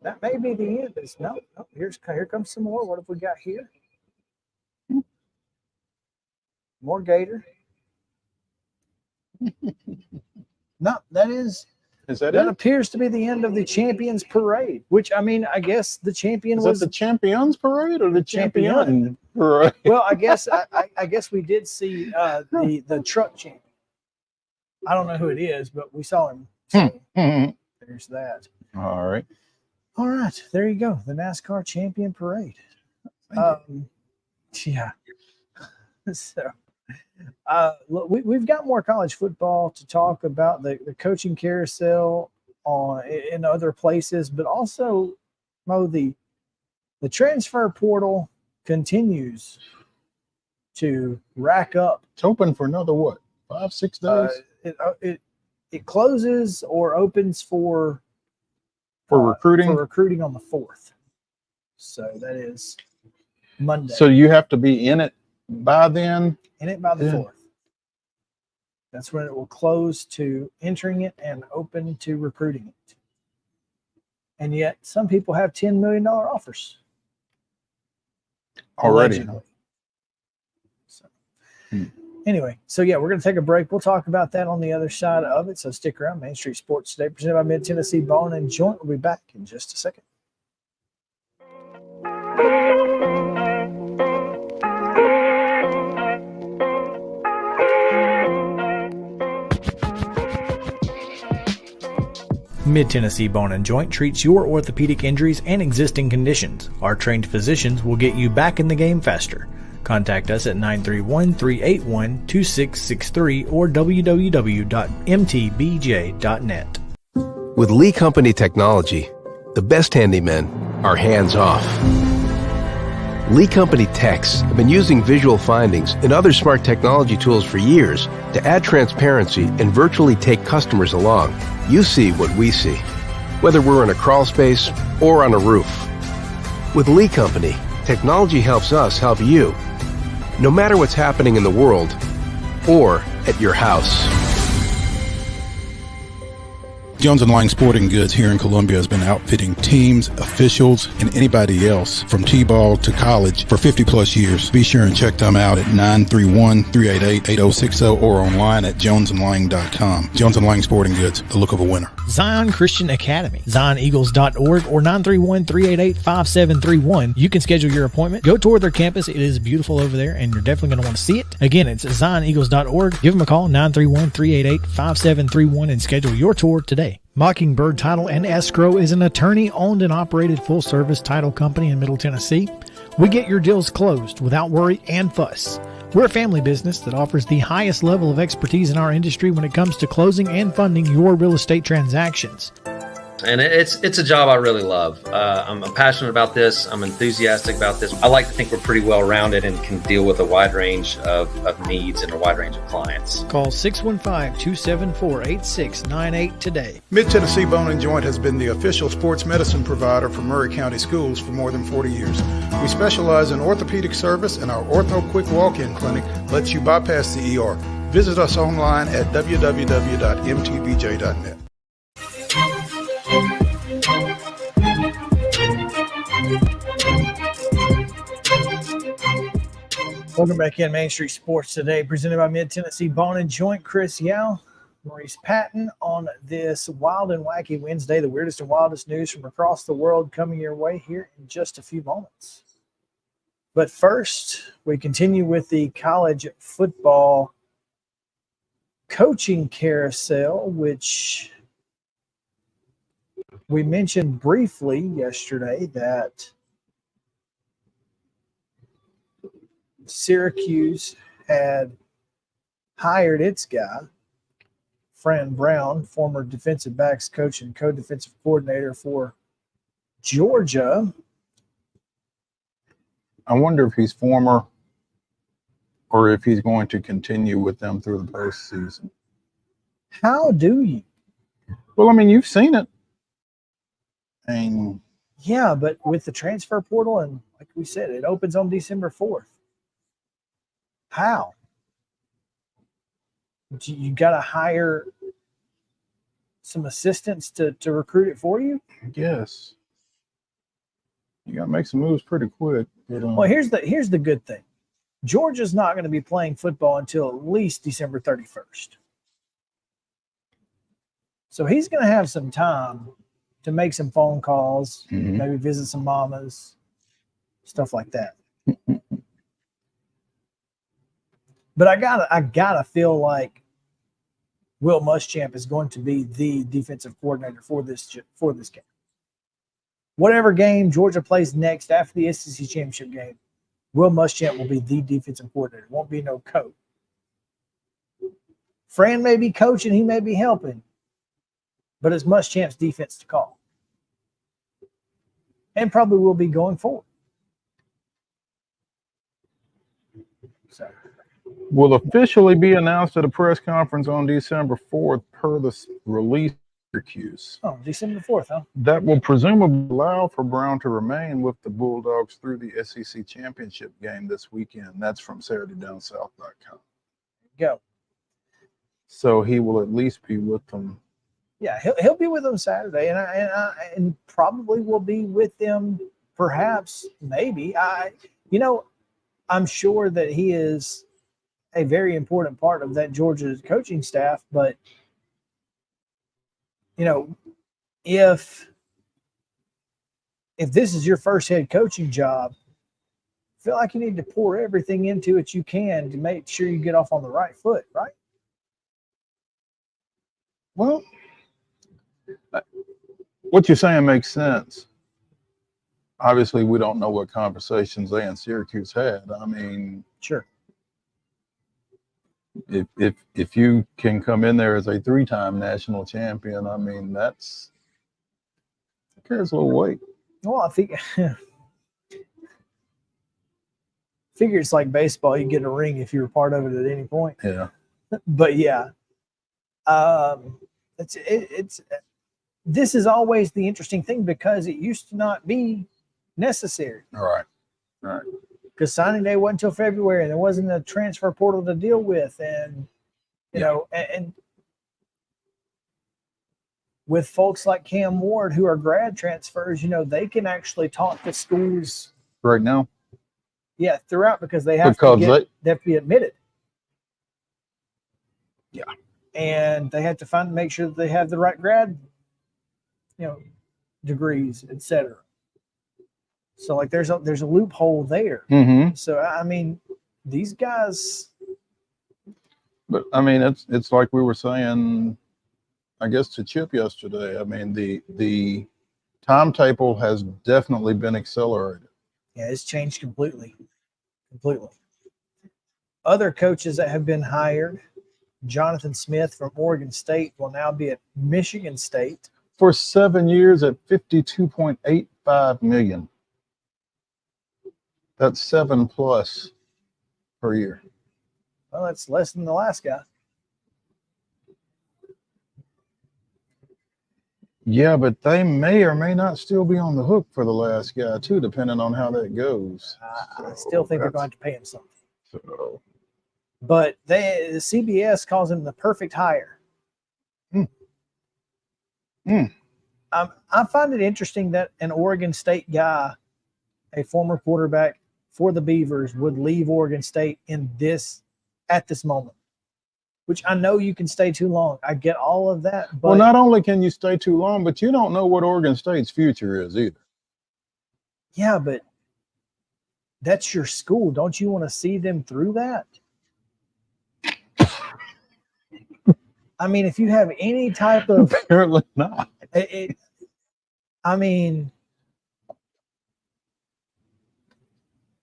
That may be the end. No, here comes some more. What have we got here? More Gator. No, that is that that it? appears to be the end of the Champions Parade, which, I mean, I guess the champion Is was that the Champions Parade or the Champion. Champion Parade? well, I guess I guess we did see the truck champion. I don't know who it is, but we saw him. So there's that. All right. All right, there you go. The NASCAR Champion Parade. Yeah. So look, we've got more college football to talk about, the coaching carousel in other places, but also, Mo, the transfer portal continues to rack up. It's open for another what? 5-6 days? It closes or opens for recruiting? For recruiting on the 4th. So that is Monday. So you have to be in it by then? In it by the 4th. That's when it will close to entering it and open to recruiting it. And yet some people have $10 million offers. Already. Allegedly. So, anyway, so yeah, we're going to take a break. We'll talk about that on the other side of it. So stick around. Main Street Sports Today, presented by Mid-Tennessee Bone and Joint. We'll be back in just a second. Mid-Tennessee Bone and Joint treats your orthopedic injuries and existing conditions. Our trained physicians will get you back in the game faster. Contact us at 931-381-2663 or www.mtbj.net. With Lee Company technology, the best handymen are hands-off. Lee Company techs have been using visual findings and other smart technology tools for years to add transparency and virtually take customers along. You see what we see, whether we're in a crawl space or on a roof. With Lee Company, technology helps us help you, no matter what's happening in the world or at your house. Jones & Lang Sporting Goods here in Columbia has been outfitting teams, officials, and anybody else from T-ball to college for 50-plus years. Be sure and check them out at 931-388-8060 or online at jonesandlang.com. Jones & Lang Sporting Goods, the look of a winner. Zion Christian Academy, zioneagles.org or 931-388-5731. You can schedule your appointment. Go tour their campus. It is beautiful over there, and you're definitely going to want to see it. Again, it's zioneagles.org. Give them a call, 931-388-5731, and schedule your tour today. Mockingbird Title and Escrow is an attorney-owned and operated full-service title company in Middle Tennessee. We get your deals closed without worry and fuss. We're a family business that offers the highest level of expertise in our industry when it comes to closing and funding your real estate transactions. And it's a job I really love. I'm passionate about this. I'm enthusiastic about this. I like to think we're pretty well rounded and can deal with a wide range of needs and a wide range of clients. Call 615-274-8698 today. Mid-Tennessee Bone and Joint has been the official sports medicine provider for Murray County Schools for more than 40 years. We specialize in orthopedic service, and our Ortho Quick Walk-In Clinic lets you bypass the ER. Visit us online at www.mtbj.net. Welcome back in Main Street Sports today, presented by Mid-Tennessee Bone and Joint. Chris Yao, Maurice Patton on this Wild and Wacky Wednesday, the weirdest and wildest news from across the world coming your way here in just a few moments. But first, we continue with the college football coaching carousel, which we mentioned briefly yesterday that Syracuse had hired its guy, Fran Brown, former defensive backs coach and co-defensive coordinator for Georgia. I wonder if he's former or if he's going to continue with them through the postseason. How do you? Well, I mean, you've seen it. And yeah, but with the transfer portal, and like we said, it opens on December 4th. How? You got to hire some assistants to recruit it for you? yes, you got to make some moves pretty quick. But, Well, here's the good thing. Georgia's not going to be playing football until at least December 31st. So he's going to have some time to make some phone calls, maybe visit some mamas, stuff like that. But I gotta feel like Will Muschamp is going to be the defensive coordinator for this game. Whatever game Georgia plays next after the SEC championship game, Will Muschamp will be the defensive coordinator. Won't be no coach. Fran may be coaching, he may be helping, but it's Muschamp's defense to call, and probably will be going forward. So. will officially be announced at a press conference on December 4th per the release of Syracuse. Oh, December 4th, huh? That will presumably allow for Brown to remain with the Bulldogs through the SEC championship game this weekend. That's from SaturdayDownSouth.com. Go. So he will at least be with them. Yeah, he'll be with them Saturday, and probably will be with them. Perhaps, maybe. I'm sure that he is a very important part of that Georgia coaching staff. But if this is your first head coaching job, I feel like you need to pour everything into it you can to make sure you get off on the right foot, right? Well, what you're saying makes sense. Obviously, we don't know what conversations they and Syracuse had. I mean, sure. If you can come in there as a 3-time national champion, I mean, it carries a little weight. Well, I think figure it's like baseball. You get a ring if you're a part of it at any point. Yeah. But yeah, this is always the interesting thing because it used to not be necessary. Right. Because signing day wasn't until February, and there wasn't a transfer portal to deal with, and and with folks like Cam Ward who are grad transfers, they can actually talk to schools Right now. Yeah, throughout because they have Because to be admitted. Yeah. And they have to make sure that they have the right grad, degrees, etc. So like there's a loophole there. Mm-hmm. So I mean, these guys. But I mean, it's like we were saying, I guess to Chip yesterday. I mean, the timetable has definitely been accelerated. Yeah, it's changed completely. Other coaches that have been hired, Jonathan Smith from Oregon State will now be at Michigan State. for 7 years at $52.85 million. That's 7+ per year. Well, that's less than the last guy. Yeah, but they may or may not still be on the hook for the last guy too, depending on how that goes. I still think they're going to pay him something. So, But the CBS calls him the perfect hire. I find it interesting that an Oregon State guy, a former quarterback for the Beavers, would leave Oregon State at this moment. Which I know you can stay too long. I get all of that. But well, not only can you stay too long, but you don't know what Oregon State's future is either. Yeah, but that's your school. Don't you want to see them through that? I mean, if you have any type of Apparently not. I mean,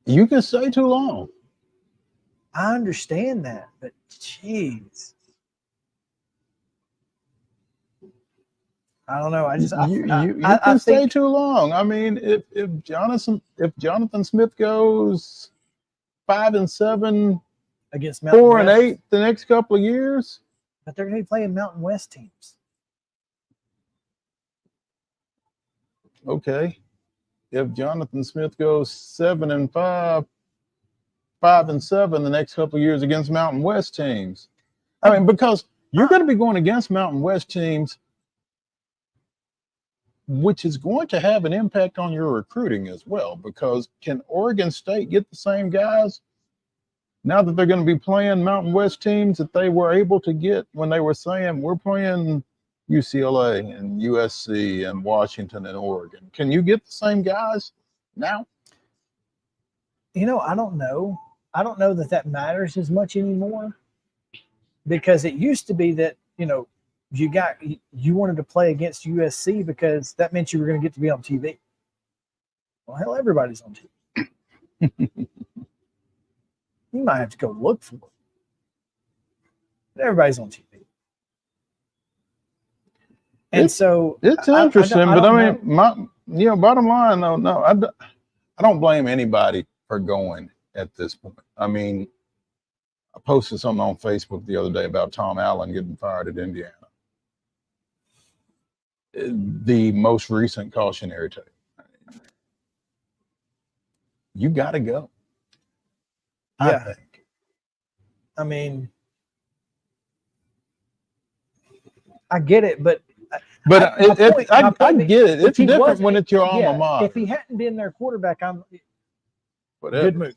you can stay too long. I understand that, but jeez, I don't know. You can stay too long. I mean, if Jonathan Smith goes 5-7 against Mountain 4-8 the next couple of years, but they're going to be playing Mountain West teams. Okay. If Jonathan Smith goes 7-5, 5-7 the next couple of years against Mountain West teams. I mean, because you're going to be going against Mountain West teams, which is going to have an impact on your recruiting as well. Because can Oregon State get the same guys now that they're going to be playing Mountain West teams that they were able to get when they were saying we're playing UCLA and USC and Washington and Oregon? Can you get the same guys now? You know, I don't know. I don't know that matters as much anymore, because it used to be that, you know, you wanted to play against USC because that meant you were going to get to be on TV. Well, hell, everybody's on TV. You might have to go look for it. But everybody's on TV. And so it's interesting, but I mean, bottom line though, no, I don't blame anybody for going at this point. I mean, I posted something on Facebook the other day about Tom Allen getting fired at Indiana. The most recent cautionary tape. You got to go. I think. I mean, I get it, but I get it. It's different when it's your alma mater. If he hadn't been their quarterback, Whatever. Good move.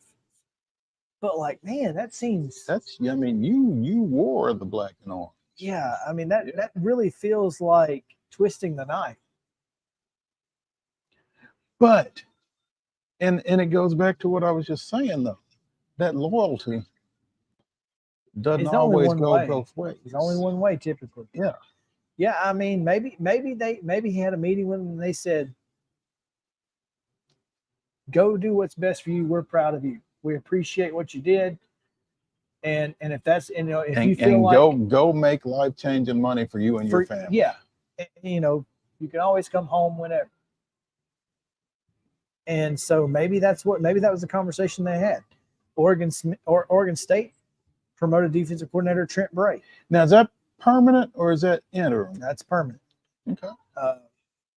But like, man, I mean, you wore the black and orange. Yeah, I mean that really feels like twisting the knife. But and it goes back to what I was just saying though. That loyalty doesn't always go both ways. It's only one way typically. Yeah. Yeah, I mean, maybe he had a meeting with them and they said, go do what's best for you. We're proud of you. We appreciate what you did. And if that's, you know, if you feel like go make life-changing money for you and your family. Yeah. You know, you can always come home whenever. And so maybe that was the conversation they had. Oregon State promoted defensive coordinator Trent Bray. Now, is that permanent or is that interim? That's permanent. Okay.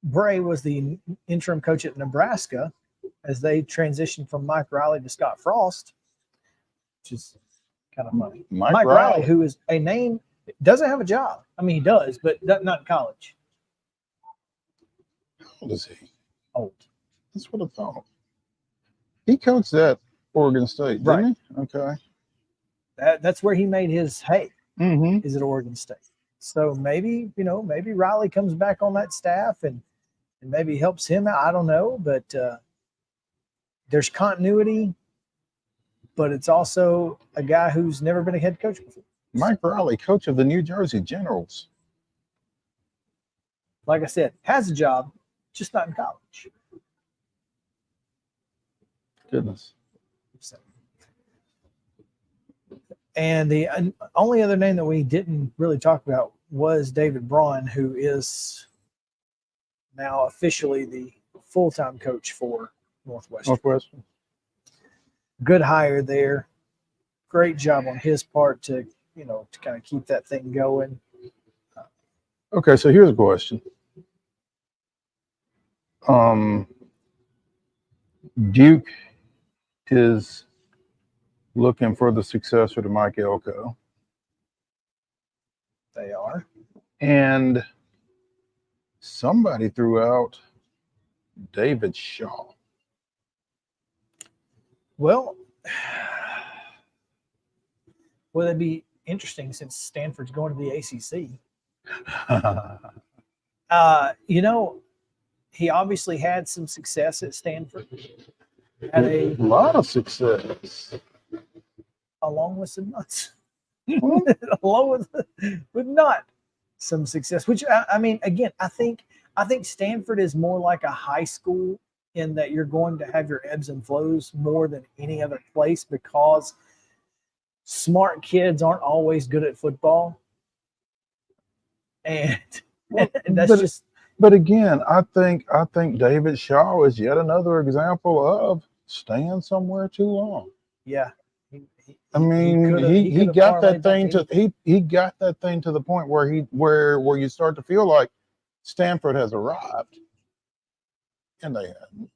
Bray was the interim coach at Nebraska as they transitioned from Mike Riley to Scott Frost, which is kind of funny. Mike Riley, who is a name, doesn't have a job. I mean, he does, but not in college. How old is he? Old. That's what I thought. He coached at Oregon State, didn't he? Okay. That's where he made his hay. Mm-hmm. Is at Oregon State. So maybe Riley comes back on that staff and maybe helps him out. I don't know, but there's continuity, but it's also a guy who's never been a head coach before. Mike Riley, coach of the New Jersey Generals. Like I said, has a job, just not in college. Goodness. And the only other name that we didn't really talk about was David Braun, who is now officially the full-time coach for Northwestern. Northwestern. Good hire there. Great job on his part to kind of keep that thing going. Okay, so here's a question. Duke is looking for the successor to Mike Elko. They are. And somebody threw out David Shaw. Well, it'd be interesting since Stanford's going to the ACC. He obviously had some success at Stanford. Had a lot of success. Along with some nuts. Along with not some success. Which I mean, again, I think Stanford is more like a high school in that you're going to have your ebbs and flows more than any other place because smart kids aren't always good at football. And that's But again, I think David Shaw is yet another example of staying somewhere too long. Yeah. He got that thing to the point where you start to feel like Stanford has arrived, and they hadn't.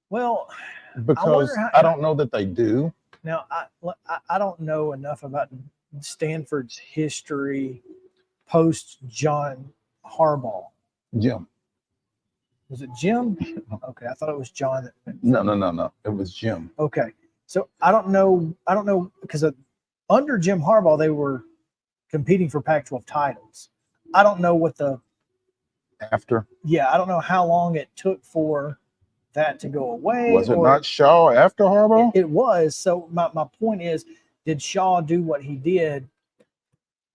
Well, because I don't know that they do. Now, I don't know enough about Stanford's history post John Harbaugh. Jim. Was it Jim? Okay, I thought it was John. No. It was Jim. Okay, so I don't know because under Jim Harbaugh they were competing for Pac-12 titles. I don't know what after. Yeah, I don't know how long it took for that to go away. Was it not Shaw after Harbaugh? It was. So my point is, did Shaw do what he did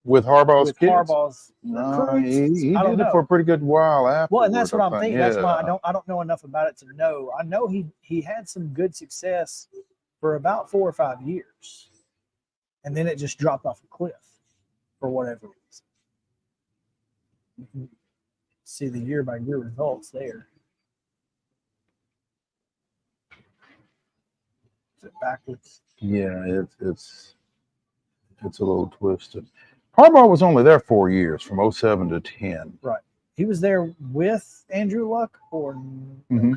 with Harbaugh's kids? No, he did it for a pretty good while after. Well, and that's what I'm thinking. Yeah. That's why I don't know enough about it to know. I know he had some good success for about 4 or 5 years, and then it just dropped off a cliff for whatever reason. You can see the year-by-year results there. Is it backwards? Yeah, it's a little twisted. Harbaugh was only there 4 years, from 07 to 10. Right. He was there with Andrew Luck, or okay.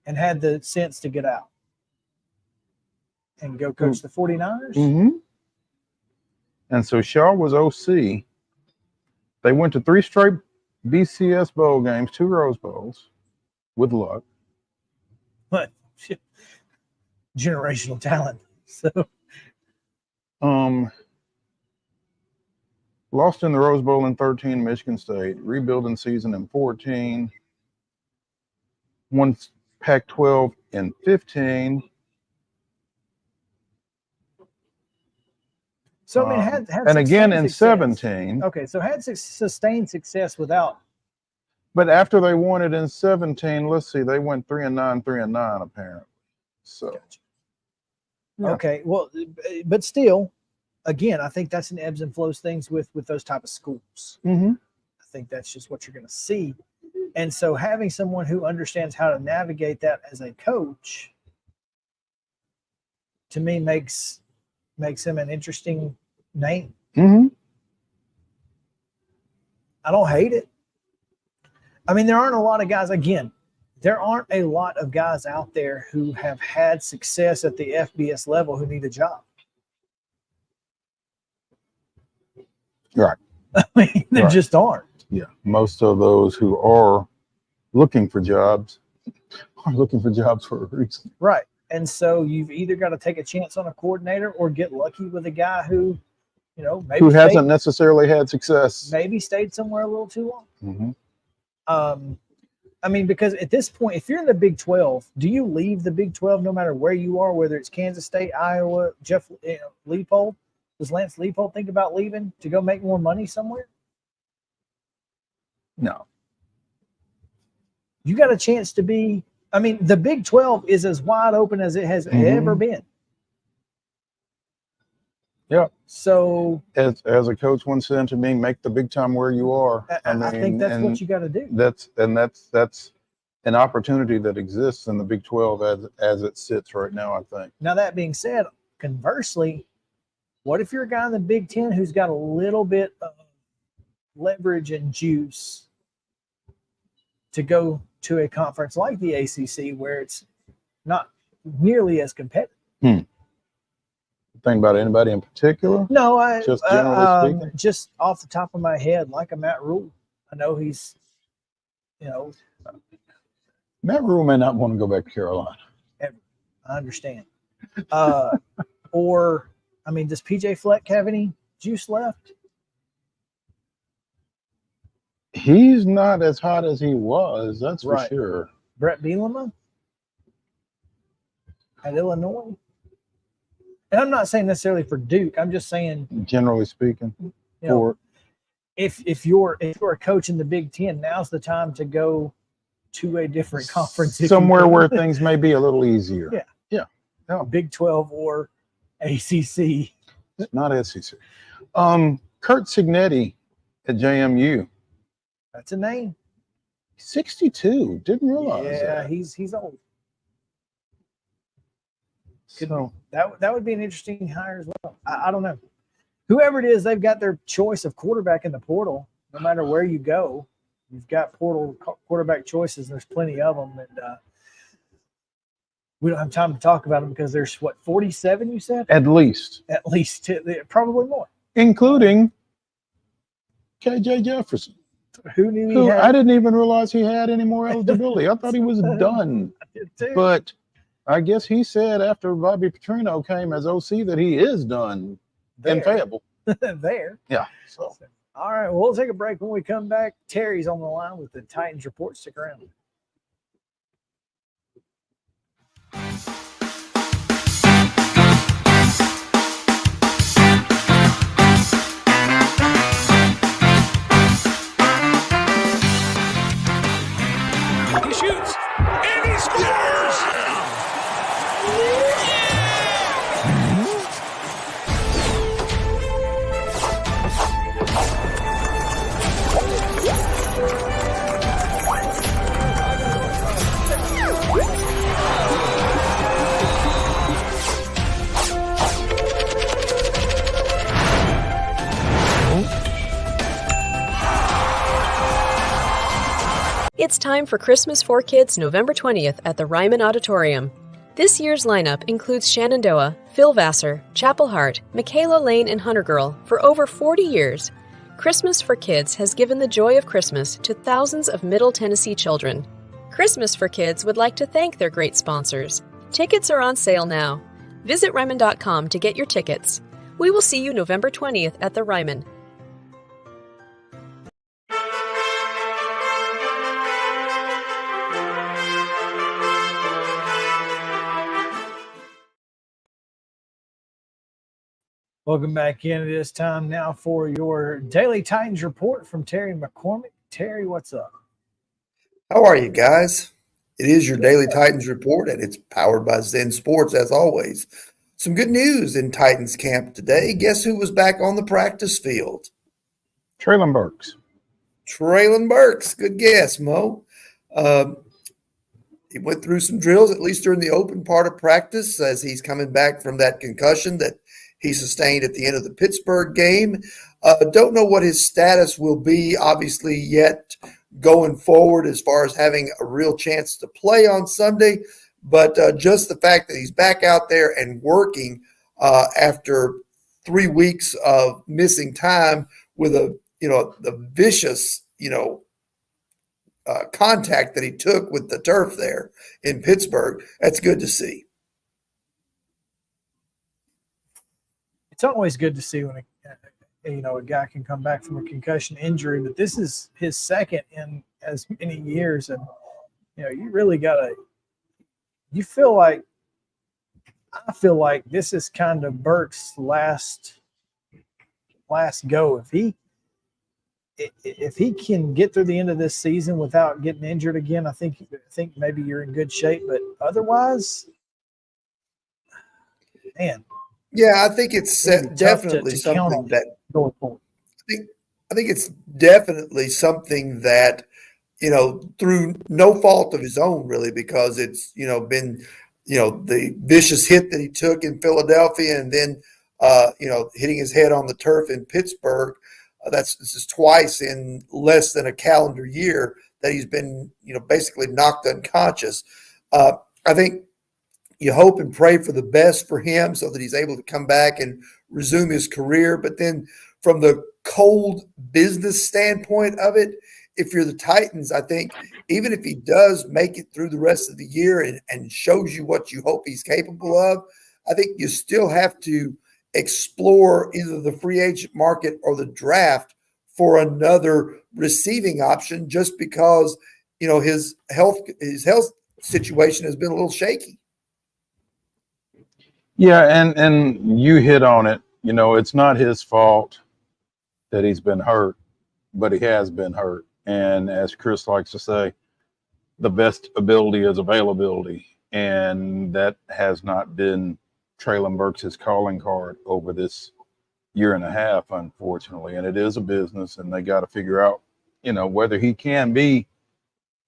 And had the sense to get out and go coach the 49ers. Mm-hmm. And so Shaw was OC. They went to 3 straight BCS bowl games, 2 Rose Bowls, with Luck. But generational talent. So, lost in the Rose Bowl in 13, Michigan State. Rebuilding season in 14. Won Pac-12 in 15. So I mean, had and again in success. 17. Okay, so had sustained success without. But after they won it in 17, let's see, they went 3-9, 3-9 apparently. So. Gotcha. Yeah. Okay, well, but still, again, I think that's an ebbs and flows things with those type of schools. Mm-hmm. I think that's just what you're going to see. And so having someone who understands how to navigate that as a coach, to me, makes him an interesting name. Mm-hmm. I don't hate it. I mean, there aren't a lot of guys, again, there aren't a lot of guys out there who have had success at the FBS level who need a job. Right. I mean, there just aren't. Yeah. Most of those who are looking for jobs are looking for jobs for a reason. Right. And so you've either got to take a chance on a coordinator or get lucky with a guy who, maybe who hasn't necessarily had success. Maybe stayed somewhere a little too long. Mm-hmm. I mean, because at this point, if you're in the Big 12, do you leave the Big 12 no matter where you are, whether it's Kansas State, Iowa, Jeff Leipold? Does Lance Leipold think about leaving to go make more money somewhere? No. You got a chance to be – I mean, the Big 12 is as wide open as it has ever been. Yeah. So As a coach once said to me, make the big time where you are. I think that's what you got to do. That's an opportunity that exists in the Big 12 as it sits right now, I think. Now, that being said, conversely, what if you're a guy in the Big Ten who's got a little bit of leverage and juice to go to a conference like the ACC where it's not nearly as competitive? Think about anybody in particular? No, Just generally speaking? just off the top of my head, like a Matt Rule. I know he's, Matt Rule may not want to go back to Carolina. I understand. Or, I mean, does PJ Fleck have any juice left? He's not as hot as he was, that's Right. for sure. Brett Bielema at Illinois? And I'm not saying necessarily for Duke. I'm just saying, Generally speaking, if you're a coach in the Big Ten, now's the time to go to a different conference. somewhere where things may be a little easier. Yeah. No. Big 12 or ACC. Not SEC. Kurt Signetti at JMU. That's a name. 62. Didn't realize Yeah, that. he's old. So, That would be an interesting hire as well. I don't know. Whoever it is, they've got their choice of quarterback in the portal. No matter where you go, you've got portal quarterback choices. There's plenty of them, and we don't have time to talk about them because there's 47 you said? at least, Probably more. including KJ Jefferson. Who knew he Who had? I didn't even realize he had any more eligibility. I thought he was done. I did too. But I guess he said after Bobby Petrino came as OC that he is done in Fayetteville. there. Yeah. So All right, well, we'll take a break. When we come back, Terry's on the line with the Titans report. Stick around. He shoots and he scores! It's time for Christmas for Kids November 20th at the Ryman Auditorium. This year's lineup includes Shenandoah, Phil Vassar, Chapel Hart, Michaela Lane, and Hunter Girl for over 40 years. Christmas for Kids has given the joy of Christmas to thousands of Middle Tennessee children. Christmas for Kids would like to thank their great sponsors. Tickets are on sale now. Visit Ryman.com to get your tickets. We will see you November 20th at the Ryman. Welcome back in. It is time now for your Daily Titans report from Terry McCormick. Terry, what's up? How are you guys? It is your Daily Titans report, and it's powered by Zen Sports as always. Some good news in Titans camp today. Guess who was back on the practice field? Traylon Burks. Traylon Burks. Good guess, Mo. He went through some drills, at least during the open part of practice, as he's coming back from that concussion that he sustained at the end of the Pittsburgh game. Don't know what his status will be, obviously, yet going forward as far as having a real chance to play on Sunday. But just the fact that he's back out there and working after 3 weeks of missing time with the vicious, contact that he took with the turf there in Pittsburgh, that's good to see. It's always good to see when a guy can come back from a concussion injury, but this is his second in as many years, and you really gotta. I feel like this is kind of Burke's last go. If he can get through the end of this season without getting injured again, I think maybe you're in good shape. But otherwise, man. Yeah, I think it's It'd be tough definitely to count something on that him going forward. I think it's definitely something that, through no fault of his own, really, because it's, been, the vicious hit that he took in Philadelphia and then, hitting his head on the turf in Pittsburgh. This is twice in less than a calendar year that he's been, basically knocked unconscious. I think you hope and pray for the best for him so that he's able to come back and resume his career. But then from the cold business standpoint of it, if you're the Titans, I think even if he does make it through the rest of the year and shows you what you hope he's capable of, I think you still have to explore either the free agent market or the draft for another receiving option just because, his health situation has been a little shaky. Yeah, and you hit on it. It's not his fault that he's been hurt, but he has been hurt. And as Chris likes to say, the best ability is availability. And that has not been Traylon Burks' calling card over this year and a half, unfortunately. And it is a business, and they got to figure out, whether he can be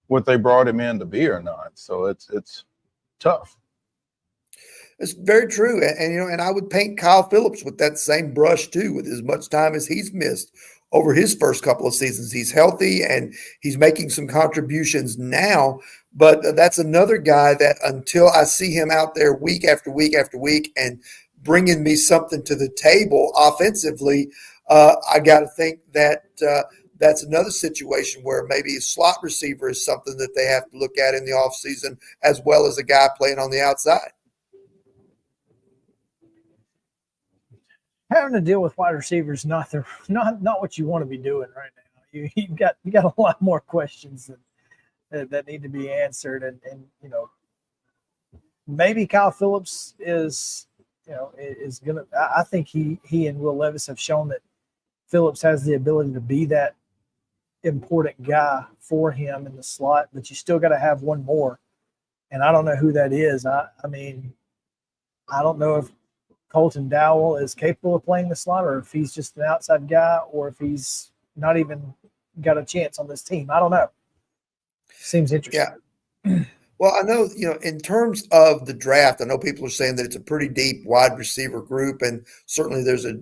what they brought him in to be or not. So it's tough. It's very true. And I would paint Kyle Phillips with that same brush too, with as much time as he's missed over his first couple of seasons. He's healthy and he's making some contributions now, but that's another guy that until I see him out there week after week after week and bringing me something to the table offensively, I got to think that that's another situation where maybe a slot receiver is something that they have to look at in the offseason as well as a guy playing on the outside. Having to deal with wide receivers not what you want to be doing right now. You got a lot more questions that need to be answered, and maybe Kyle Phillips is gonna. I think he and Will Levis have shown that Phillips has the ability to be that important guy for him in the slot, but you still got to have one more, and I don't know who that is. I mean, I don't know if Colton Dowell is capable of playing the slot, or if he's just an outside guy, or if he's not even got a chance on this team. I don't know. Seems interesting. Yeah. Well, I know, in terms of the draft, I know people are saying that it's a pretty deep wide receiver group, and certainly there's a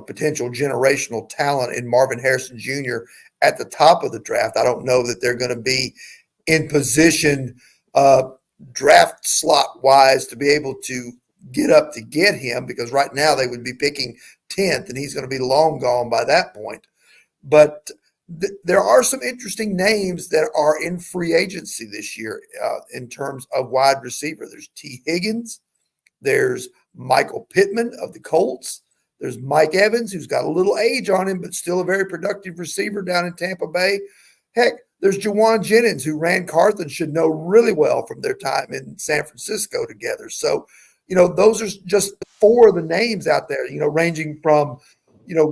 potential generational talent in Marvin Harrison Jr. at the top of the draft. I don't know that they're going to be in position draft slot wise to be able to get up to get him, because right now they would be picking 10th and he's going to be long gone by that point. But there are some interesting names that are in free agency this year in terms of wide receiver. There's T. Higgins. There's Michael Pittman of the Colts. There's Mike Evans, who's got a little age on him, but still a very productive receiver down in Tampa Bay. Heck, there's Jawan Jennings, who Rand Carthen should know really well from their time in San Francisco together. So, those are just four of the names out there, ranging from,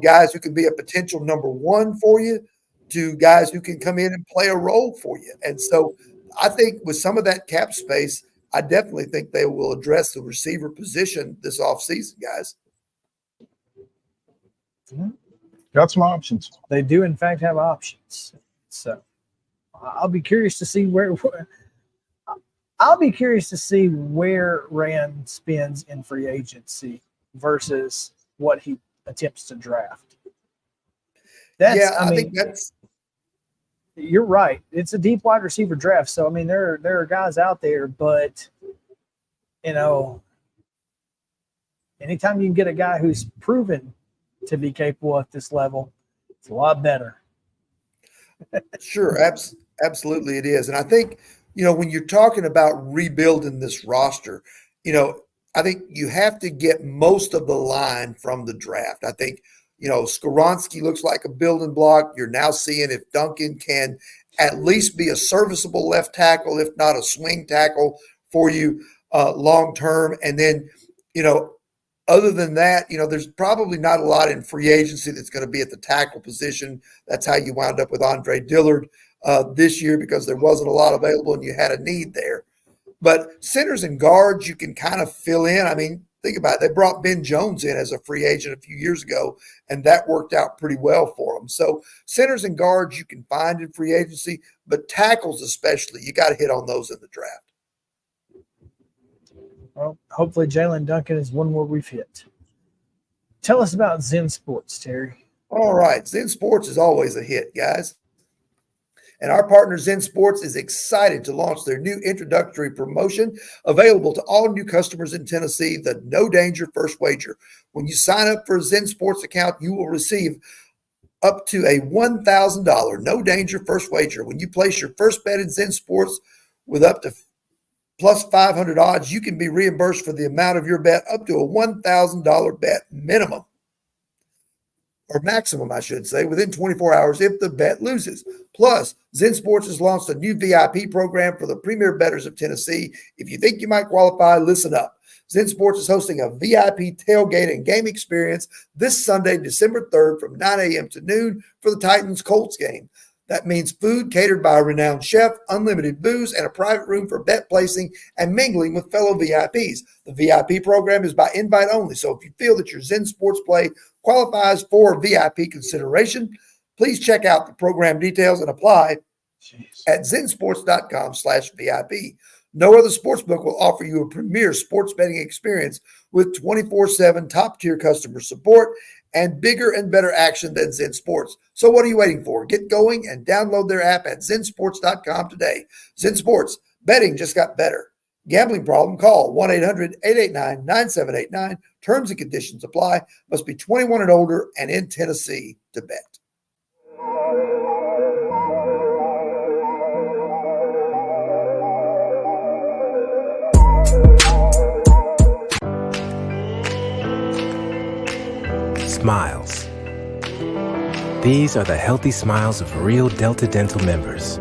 guys who can be a potential number one for you to guys who can come in and play a role for you. And so I think with some of that cap space, I definitely think they will address the receiver position this offseason, guys. Got some options. They do, in fact, have options. So I'll be curious to see where Rand spends in free agency versus what he attempts to draft. I think you're right. It's a deep wide receiver draft. So, I mean, there are guys out there, but, anytime you can get a guy who's proven to be capable at this level, it's a lot better. Sure. Absolutely it is. And I think, when you're talking about rebuilding this roster, I think you have to get most of the line from the draft. I think, Skoronski looks like a building block. You're now seeing if Duncan can at least be a serviceable left tackle, if not a swing tackle for you long term. And then, other than that, there's probably not a lot in free agency that's going to be at the tackle position. That's how you wound up with Andre Dillard this year, because there wasn't a lot available and you had a need there. But centers and guards, you can kind of fill in. I mean, Think about it. They brought Ben Jones in as a free agent a few years ago, and that worked out pretty well for them. So centers and guards you can find in free agency, but tackles especially, you got to hit on those in the draft. Well, hopefully Jalen Duncan is one more we've hit. Tell us about Zen Sports, Terry. All right. Zen Sports is always a hit, guys. And our partner Zen Sports is excited to launch their new introductory promotion available to all new customers in Tennessee, the No Danger First Wager. When you sign up for a Zen Sports account, you will receive up to a $1,000 No Danger First Wager. When you place your first bet in Zen Sports with up to plus 500 odds, you can be reimbursed for the amount of your bet up to a $1,000 bet minimum. Or maximum, I should say, within 24 hours if the bet loses. Plus, Zen Sports has launched a new VIP program for the premier bettors of Tennessee. If you think you might qualify, listen up. Zen Sports is hosting a VIP tailgate and game experience this Sunday, December 3rd from 9 a.m. to noon for the Titans-Colts game. That means food catered by a renowned chef, unlimited booze, and a private room for bet placing and mingling with fellow VIPs. The VIP program is by invite only, so if you feel that your Zen Sports play qualifies for VIP consideration, please check out the program details and apply at zensports.com/VIP. No other sportsbook will offer you a premier sports betting experience with 24/7 top-tier customer support and bigger and better action than Zen Sports. So what are you waiting for? Get going and download their app at zensports.com today. Zen Sports, betting just got better. Gambling problem? Call 1-800-889-9789. Terms and conditions apply. Must be 21 and older and in Tennessee to bet. Smiles. These are the healthy smiles of real Delta Dental members.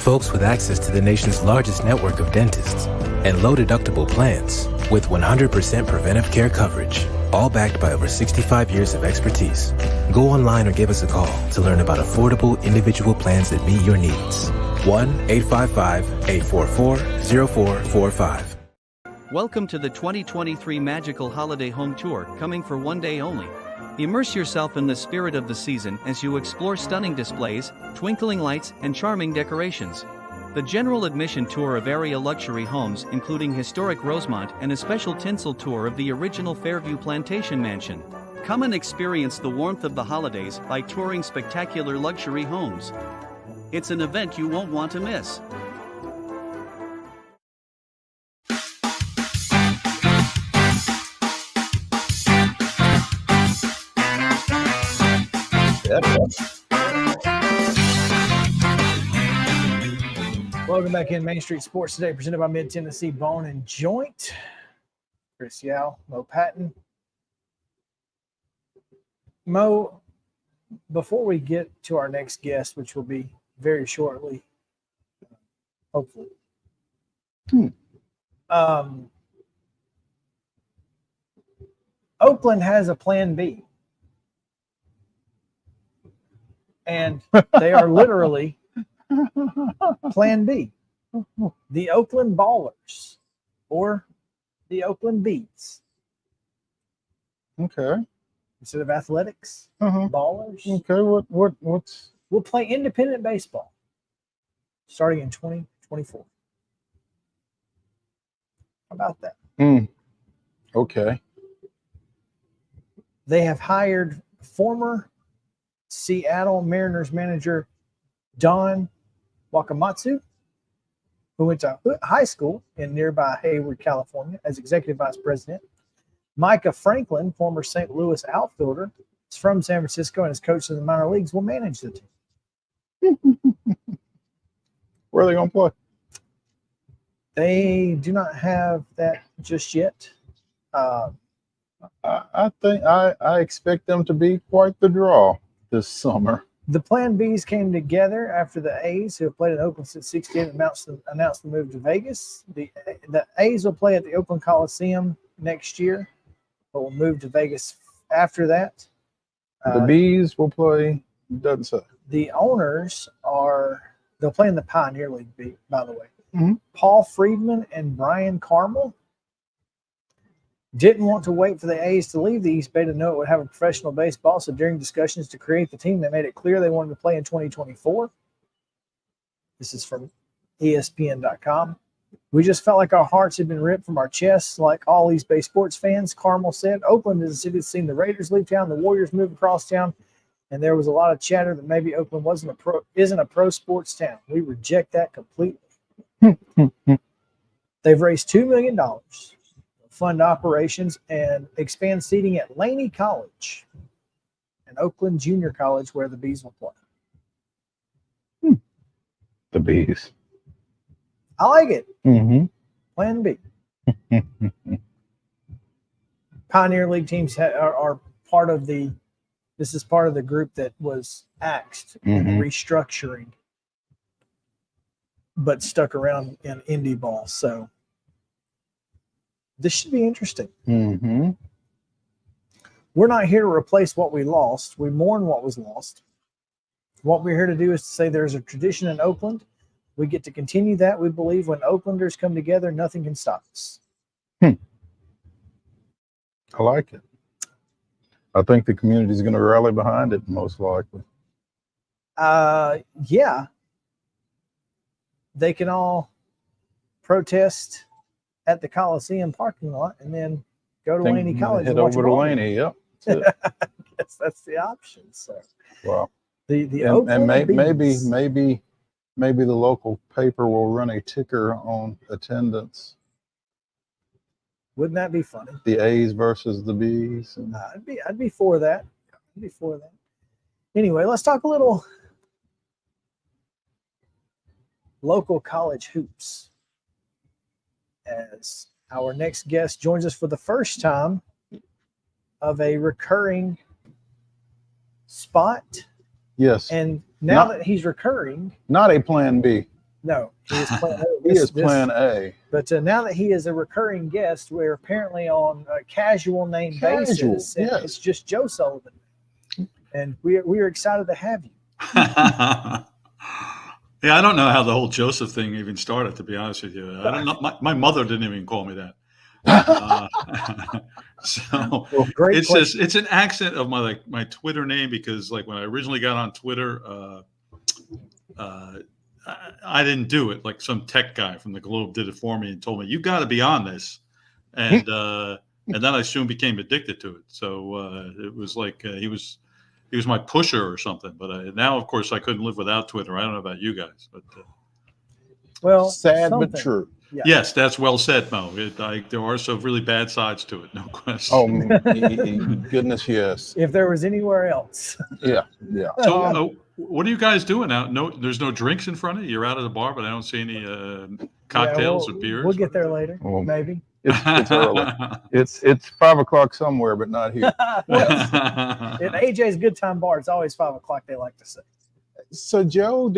Folks with access to the nation's largest network of dentists and low-deductible plans with 100% preventive care coverage, all backed by over 65 years of expertise. Go online or give us a call to learn about affordable individual plans that meet your needs. 1-855-844-0445. Welcome to the 2023 Magical Holiday Home Tour, coming for one day only. Immerse yourself in the spirit of the season as you explore stunning displays, twinkling lights, and charming decorations. The general admission tour of area luxury homes, including historic Rosemont and a special tinsel tour of the original Fairview Plantation Mansion. Come and experience the warmth of the holidays by touring spectacular luxury homes. It's an event you won't want to miss. Welcome back in Main Street Sports Today, presented by Mid-Tennessee Bone and Joint. Chris Yao, Mo Patton. Mo, before we get to our next guest, which will be very shortly, hopefully, Oakland has a plan B. And they are literally Plan B. The Oakland Ballers or the Oakland Beats. Okay. Instead of athletics, ballers. Okay. What's We'll play independent baseball starting in 2024. How about that? Okay. They have hired former Seattle Mariners manager Don Wakamatsu, who went to high school in nearby Hayward, California, as executive vice president. Micah Franklin, former St. Louis outfielder, is from San Francisco and is coached in the minor leagues, will manage the team. Where are they going to play? They do not have that just yet. I think I expect them to be quite the draw this summer. The Plan Bs came together after the A's, who have played in Oakland since '68, announced the move to Vegas. The A's will play at the Oakland Coliseum next year, but will move to Vegas after that. The Bees will play, doesn't say. The owners they'll play in the Pioneer League, by the way. Paul Friedman and Brian Carmel didn't want to wait for the A's to leave the East Bay to know it would have a professional baseball. So during discussions to create the team, they made it clear they wanted to play in 2024. This is from ESPN.com. We just felt like our hearts had been ripped from our chests, like all East Bay sports fans. Carmel said, Oakland is a city that's seen the Raiders leave town, the Warriors move across town, and there was a lot of chatter that maybe Oakland isn't a pro sports town. We reject that completely. They've raised $2 million to fund operations and expand seating at Laney College, an Oakland junior college where the Bees will play. The Bees. I like it. Mm-hmm. Plan B. Pioneer League teams are part of the. This is part of the group that was axed in the restructuring, but stuck around in indie ball. So this should be interesting. Mm-hmm. We're not here to replace what we lost. We mourn what was lost. What we're here to do is to say there's a tradition in Oakland. We get to continue that. We believe when Oaklanders come together, nothing can stop us. I like it. I think the community is going to rally behind it, most likely. Yeah. They can all protest at the Coliseum parking lot and then go to Laney College. Head and watch over to Laney, yep. I guess that's the option. So, wow. And maybe the local paper will run a ticker on attendance. Wouldn't that be funny? The A's versus the B's. I'd be for that. I'd be for that. Anyway, let's talk a little local college hoops. As our next guest joins us for the first time of a recurring spot. Yes. And now that he's recurring. Not a plan B. No, he is plan A. He is plan A. But now that he is a recurring guest, we're apparently on a casual name basis. And it's just Joe Sullivan. And we are excited to have you. Yeah, I don't know how the whole Joseph thing even started, to be honest with you. I don't know. My mother didn't even call me that. So it's an accent of my Twitter name, because like when I originally got on Twitter, I didn't do it. Like some tech guy from the Globe did it for me and told me, you got to be on this. And then I soon became addicted to it. So it was like he was my pusher or something. But now, of course, I couldn't live without Twitter. I don't know about you guys, but well, sad but true. Yeah. Yes, that's well said, Mo. There are some really bad sides to it, no question. Oh, goodness, yes. If there was anywhere else. Yeah. So what are you guys doing out? No, there's no drinks in front of you. You're out of the bar, but I don't see any cocktails or beers. We'll get there later, maybe. It's early. It's 5 o'clock somewhere, but not here. At AJ's Good Time Bar, it's always 5 o'clock, they like to say. So, Joe,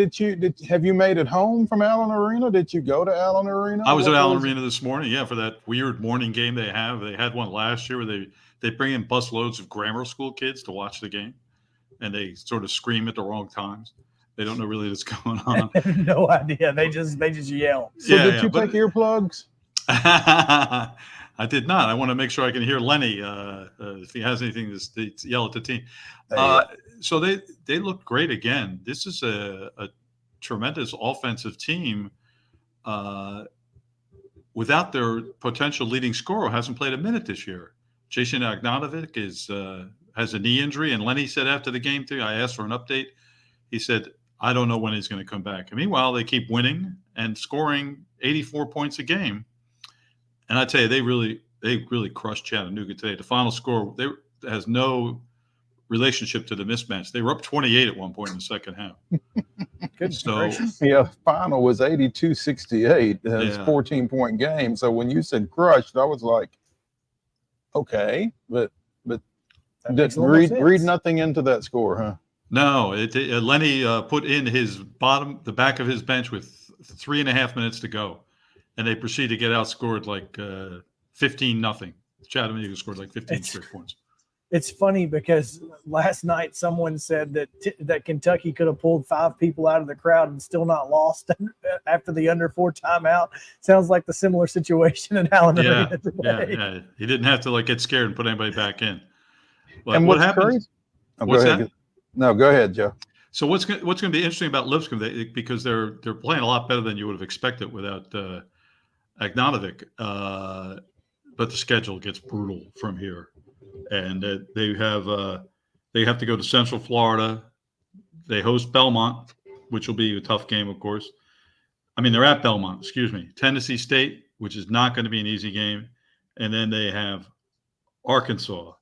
have you made it home from Allen Arena? Did you go to Allen Arena? I was at Allen Arena this morning, for that weird morning game they have. They had one last year where they bring in bus loads of grammar school kids to watch the game, and they sort of scream at the wrong times. They don't know really what's going on. I have no idea. They just yell. So did you take earplugs? I did not. I want to make sure I can hear Lenny if he has anything to yell at the team. So they look great again. This is a tremendous offensive team. Without their potential leading scorer, who hasn't played a minute this year. Jason Agnanovic has a knee injury, and Lenny said after the game too, I asked for an update. He said, I don't know when he's going to come back. And meanwhile, they keep winning and scoring 84 points a game. And I tell you, they really crushed Chattanooga today. The final score has no relationship to the mismatch. They were up 28 at one point in the second half. Final was 82-68. It's a 14-point game. So when you said crushed, I was like, okay, but read nothing into that score, huh? No, Lenny put in the back of his bench with 3.5 minutes to go, and they proceed to get outscored like 15-0. Chattanooga scored like 15 straight points. It's funny because last night someone said that Kentucky could have pulled 5 people out of the crowd and still not lost after the under 4 timeout. Sounds like the similar situation in Allen Arena today. Yeah. He didn't have to get scared and put anybody back in. But and what what's happens? crazy? Oh, What's go ahead. that? No, go ahead, Joe. So what's going to be interesting about Lipscomb, because they're playing a lot better than you would have expected without Agnonovic, but the schedule gets brutal from here, and they have to go to Central Florida. They host Belmont, which will be a tough game, of course. I mean, they're at Belmont. Excuse me, Tennessee State, which is not going to be an easy game, and then they have Arkansas.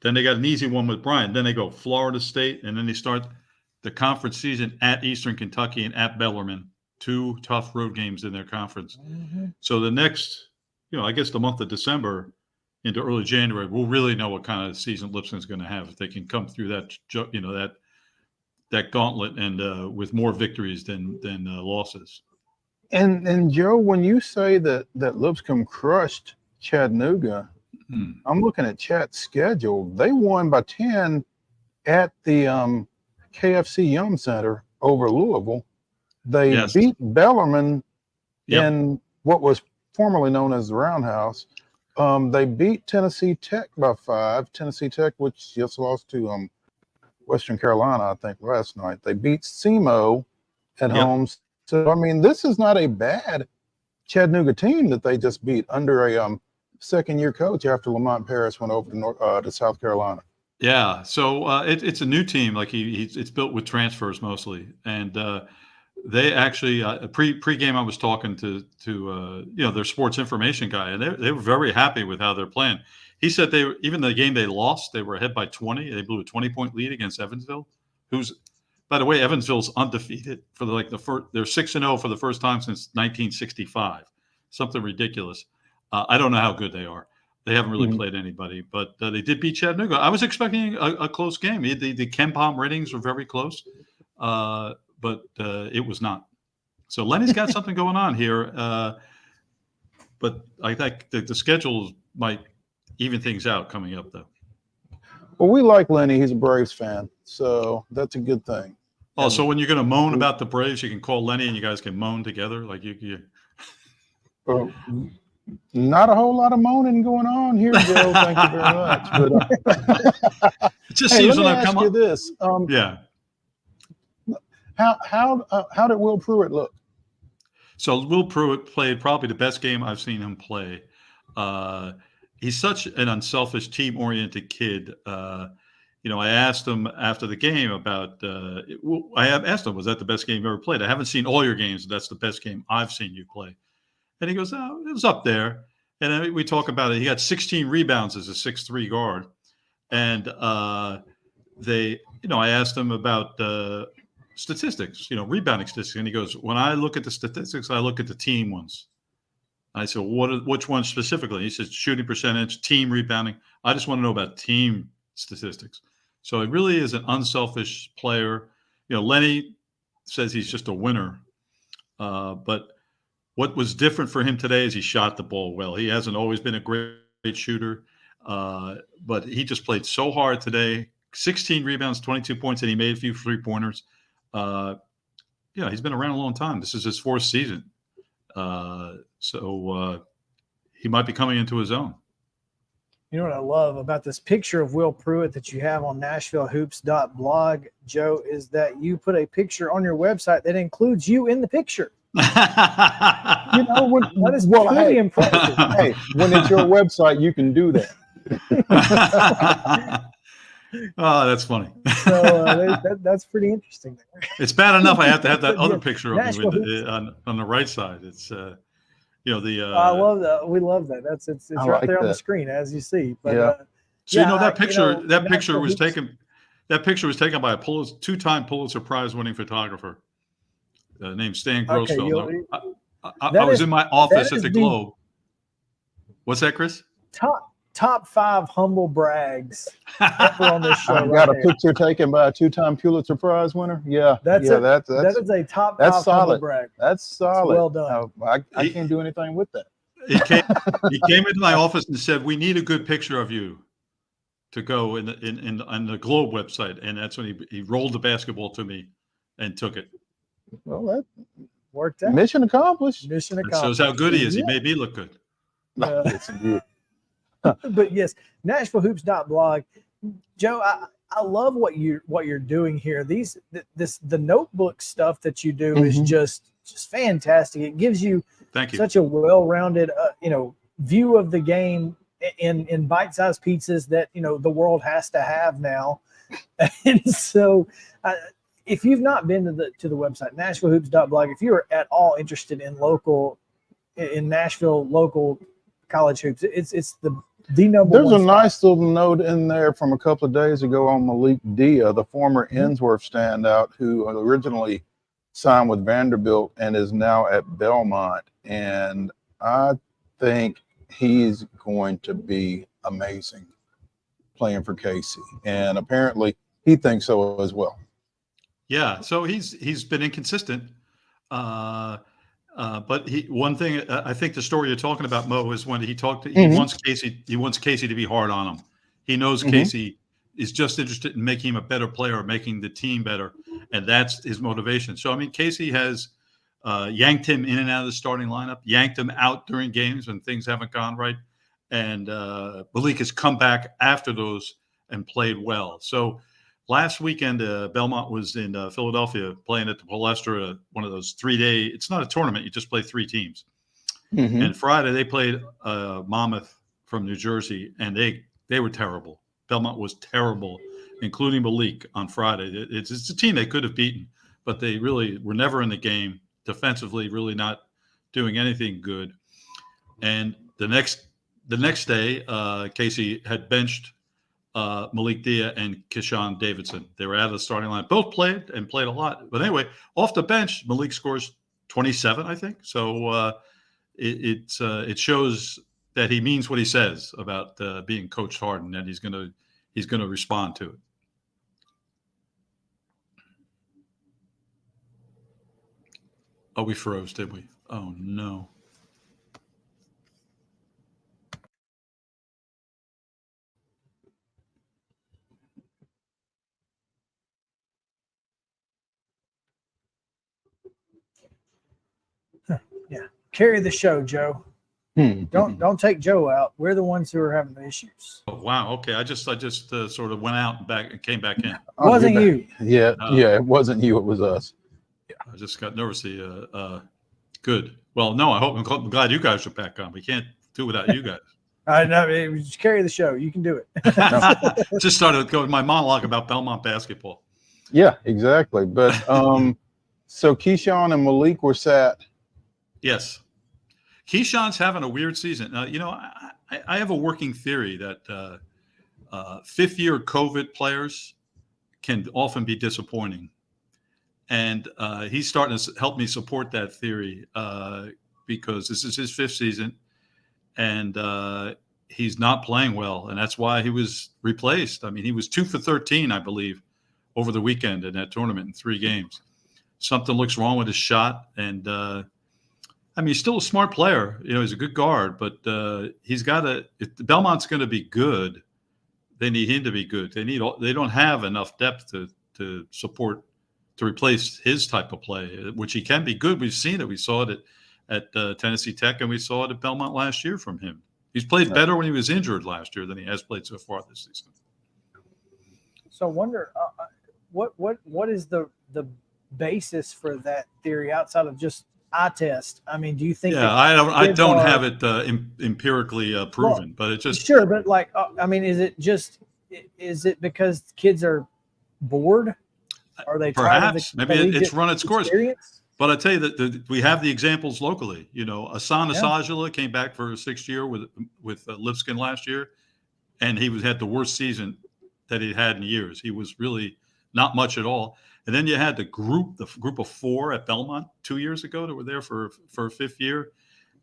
Then they got an easy one with Bryant. Then they go Florida State, and then they start the conference season at Eastern Kentucky and at Bellarmine. 2 tough road games in their conference. Mm-hmm. So the next, I guess the month of December into early January, we'll really know what kind of season Lipscomb's going to have if they can come through that gauntlet and with more victories than losses. And Joe, when you say that Lipscomb crushed Chattanooga, I'm looking at Chat's schedule. They won by 10 at the KFC Yum Center over Louisville. They beat Bellarmine in what was formerly known as the Roundhouse. They beat Tennessee Tech by 5. Tennessee Tech, which just lost to Western Carolina, I think, last night. They beat SEMO at home. So, I mean, this is not a bad Chattanooga team that they just beat under a second-year coach after Lamont Paris went over to South Carolina. Yeah, so it's a new team. Like it's built with transfers mostly, and they actually pre-game I was talking to their sports information guy, and they were very happy with how they're playing. He said even the game they lost, they were ahead by 20. They blew a 20-point lead against Evansville, who's, by the way, Evansville's undefeated for the first. They're 6-0 for the first time since 1965, something ridiculous. I don't know how good they are. They haven't really played anybody, but they did beat Chattanooga. I was expecting a close game. The KenPom ratings were very close, but it was not. So Lenny's got something going on here, but I think the schedule might even things out coming up, though. Well, we like Lenny. He's a Braves fan, so that's a good thing. Oh, so when you're going to moan about the Braves, you can call Lenny and you guys can moan together, like you. Not a whole lot of moaning going on here, Joe. Thank you very much. But it just seems when I come up this. How did Will Pruitt look? So Will Pruitt played probably the best game I've seen him play. He's such an unselfish, team-oriented kid. I asked him after the game about. I asked him, "Was that the best game you ever played?" I haven't seen all your games. That's the best game I've seen you play. And he goes, "Oh, it was up there." And then we talk about it. He got 16 rebounds as a 6'3" guard. And I asked him about statistics, rebounding statistics. And he goes, "When I look at the statistics, I look at the team ones." I said, which one specifically? He says, shooting percentage, team rebounding. I just want to know about team statistics. So he really is an unselfish player. Lenny says he's just a winner. But what was different for him today is he shot the ball well. He hasn't always been a great shooter, but he just played so hard today. 16 rebounds, 22 points, and he made a few three-pointers. He's been around a long time. This is his 4th season. So he might be coming into his own. You know what I love about this picture of Will Pruitt that you have on NashvilleHoops.blog, Joe, is that you put a picture on your website that includes you in the picture. That is pretty impressive. Hey, when it's your website, you can do that. Oh, that's funny. So that's pretty interesting. It's bad enough I have to have that other picture of me on the right side. It's I love that. We love that. It's right there on the screen as you see. But that picture was taken. That picture was taken by a 2-time Pulitzer Prize-winning photographer named Stan Grossfeld. I was in my office at the Globe. What's that, Chris? Top 5 humble brags ever on this show. I've got a picture taken by a 2-time Pulitzer Prize winner. Yeah, that is a top 5 humble brag. That's solid. Well done. I can't do anything with that. He came into my office and said, "We need a good picture of you." to go in on the Globe website, and that's when he rolled the basketball to me and took it. Well, that Worked out. mission accomplished. Mission That accomplished. shows how good he is. He Yeah. made me look good. Yes, indeed. But yes, NashvilleHoops.blog. Joe, I love what you're doing here. The notebook stuff that you do is just fantastic. It gives you Thank you. such a well-rounded view of the game in bite-sized pizzas that the world has to have now. And so if you've not been to the website NashvilleHoops.blog, if you're at all interested in Nashville local college hoops, it's the number There's one a spot. nice little note in there from a couple of days ago on Malik Dia, the former Ensworth standout who originally signed with Vanderbilt and is now at Belmont. And I think he's going to be amazing playing for Casey. And apparently he thinks so as well. Yeah, so he's been inconsistent. But one thing I think the story you're talking about, Mo, is when he wants Casey to be hard on him. He knows Casey is just interested in making him a better player, making the team better, and that's his motivation. So I mean, Casey has yanked him in and out of the starting lineup, yanked him out during games when things haven't gone right, and Malik has come back after those and played well. So last weekend, Belmont was in Philadelphia playing at the Palestra, one of those 3-day. It's not a tournament; you just play 3 teams. And Friday they played Monmouth from New Jersey, and they were terrible. Belmont was terrible, including Malik on Friday. It's a team they could have beaten, but they really were never in the game defensively. Really not doing anything good. And the next day, Casey had benched Malik Dia and Keyshawn Davidson. They were out of the starting line. Both played a lot. But anyway, off the bench, Malik scores 27, I think. So it shows that he means what he says about being coached hard, and that he's gonna respond to it. Oh, we froze, did we? Oh no. Yeah, carry the show, Joe. Don't take Joe out. We're the ones who are having the issues. Oh, wow. Okay. I just sort of went out and back and came back in. It wasn't you. Yeah, it wasn't you. It was us. I just got nervous. Good. Well, no, I'm glad you guys are back on. We can't do without you guys. I know. Just carry the show. You can do it. Just started going my monologue about Belmont basketball. Yeah, exactly. But so Keyshawn and Malik were sat. Yes. Keyshawn's having a weird season. I have a working theory that fifth-year COVID players can often be disappointing. And he's starting to help me support that theory because this is his 5th season, and he's not playing well, and that's why he was replaced. I mean, he was 2 for 13, I believe, over the weekend in that tournament in 3 games. Something looks wrong with his shot, and I mean, he's still a smart player. He's a good guard, but he's got to. If Belmont's going to be good, they need him to be good. They don't have enough depth to support to replace his type of play, which he can be good. We've seen it. We saw it at Tennessee Tech, and we saw it at Belmont last year from him. He's played better when he was injured last year than he has played so far this season. So I wonder what is the basis for that theory outside of just eye test? I mean, do you think? Yeah, I don't have it empirically proven, but it just sure. But I mean, is it because kids are bored? Are they perhaps maybe it's run its course? Experience? But I tell you that we have the examples locally. Asan Asajula came back for a 6th year with Lipscomb last year, and he had the worst season that he'd had in years. He was really not much at all. And then you had the group of 4 at Belmont 2 years ago that were there for a 5th year,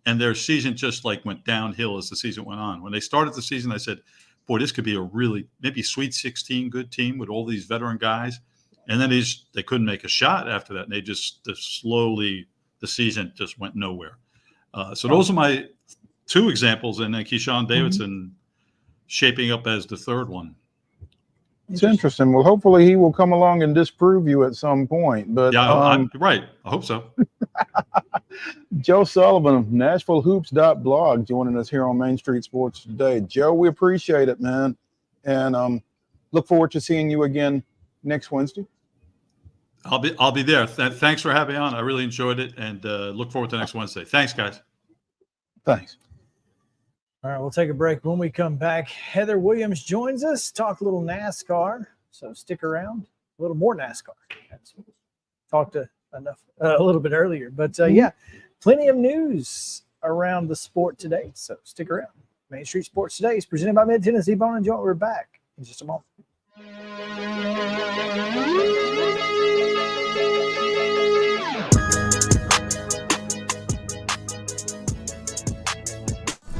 and their season just went downhill as the season went on. When they started the season, I said, "Boy, this could be a really maybe Sweet 16 good team with all these veteran guys." And then they couldn't make a shot after that, and they just slowly the season just went nowhere. So those are my 2 examples, and then Keyshawn Davidson shaping up as the 3rd one. It's interesting. Well, hopefully he will come along and disprove you at some point. But Yeah, I'm right. I hope so. Joe Sullivan of NashvilleHoops.blog joining us here on Main Street Sports today. Joe, we appreciate it, man, and look forward to seeing you again next Wednesday. I'll be there. Thanks for having me on. I really enjoyed it, and look forward to next Wednesday. Thanks, guys. Thanks. All right, we'll take a break. When we come back, Heather Williams joins us, talk a little NASCAR. So stick around. A little more NASCAR. Talked enough a little bit earlier, but yeah, plenty of news around the sport today. So stick around. Main Street Sports Today is presented by Mid-Tennessee Bone and Joint. We're back in just a moment.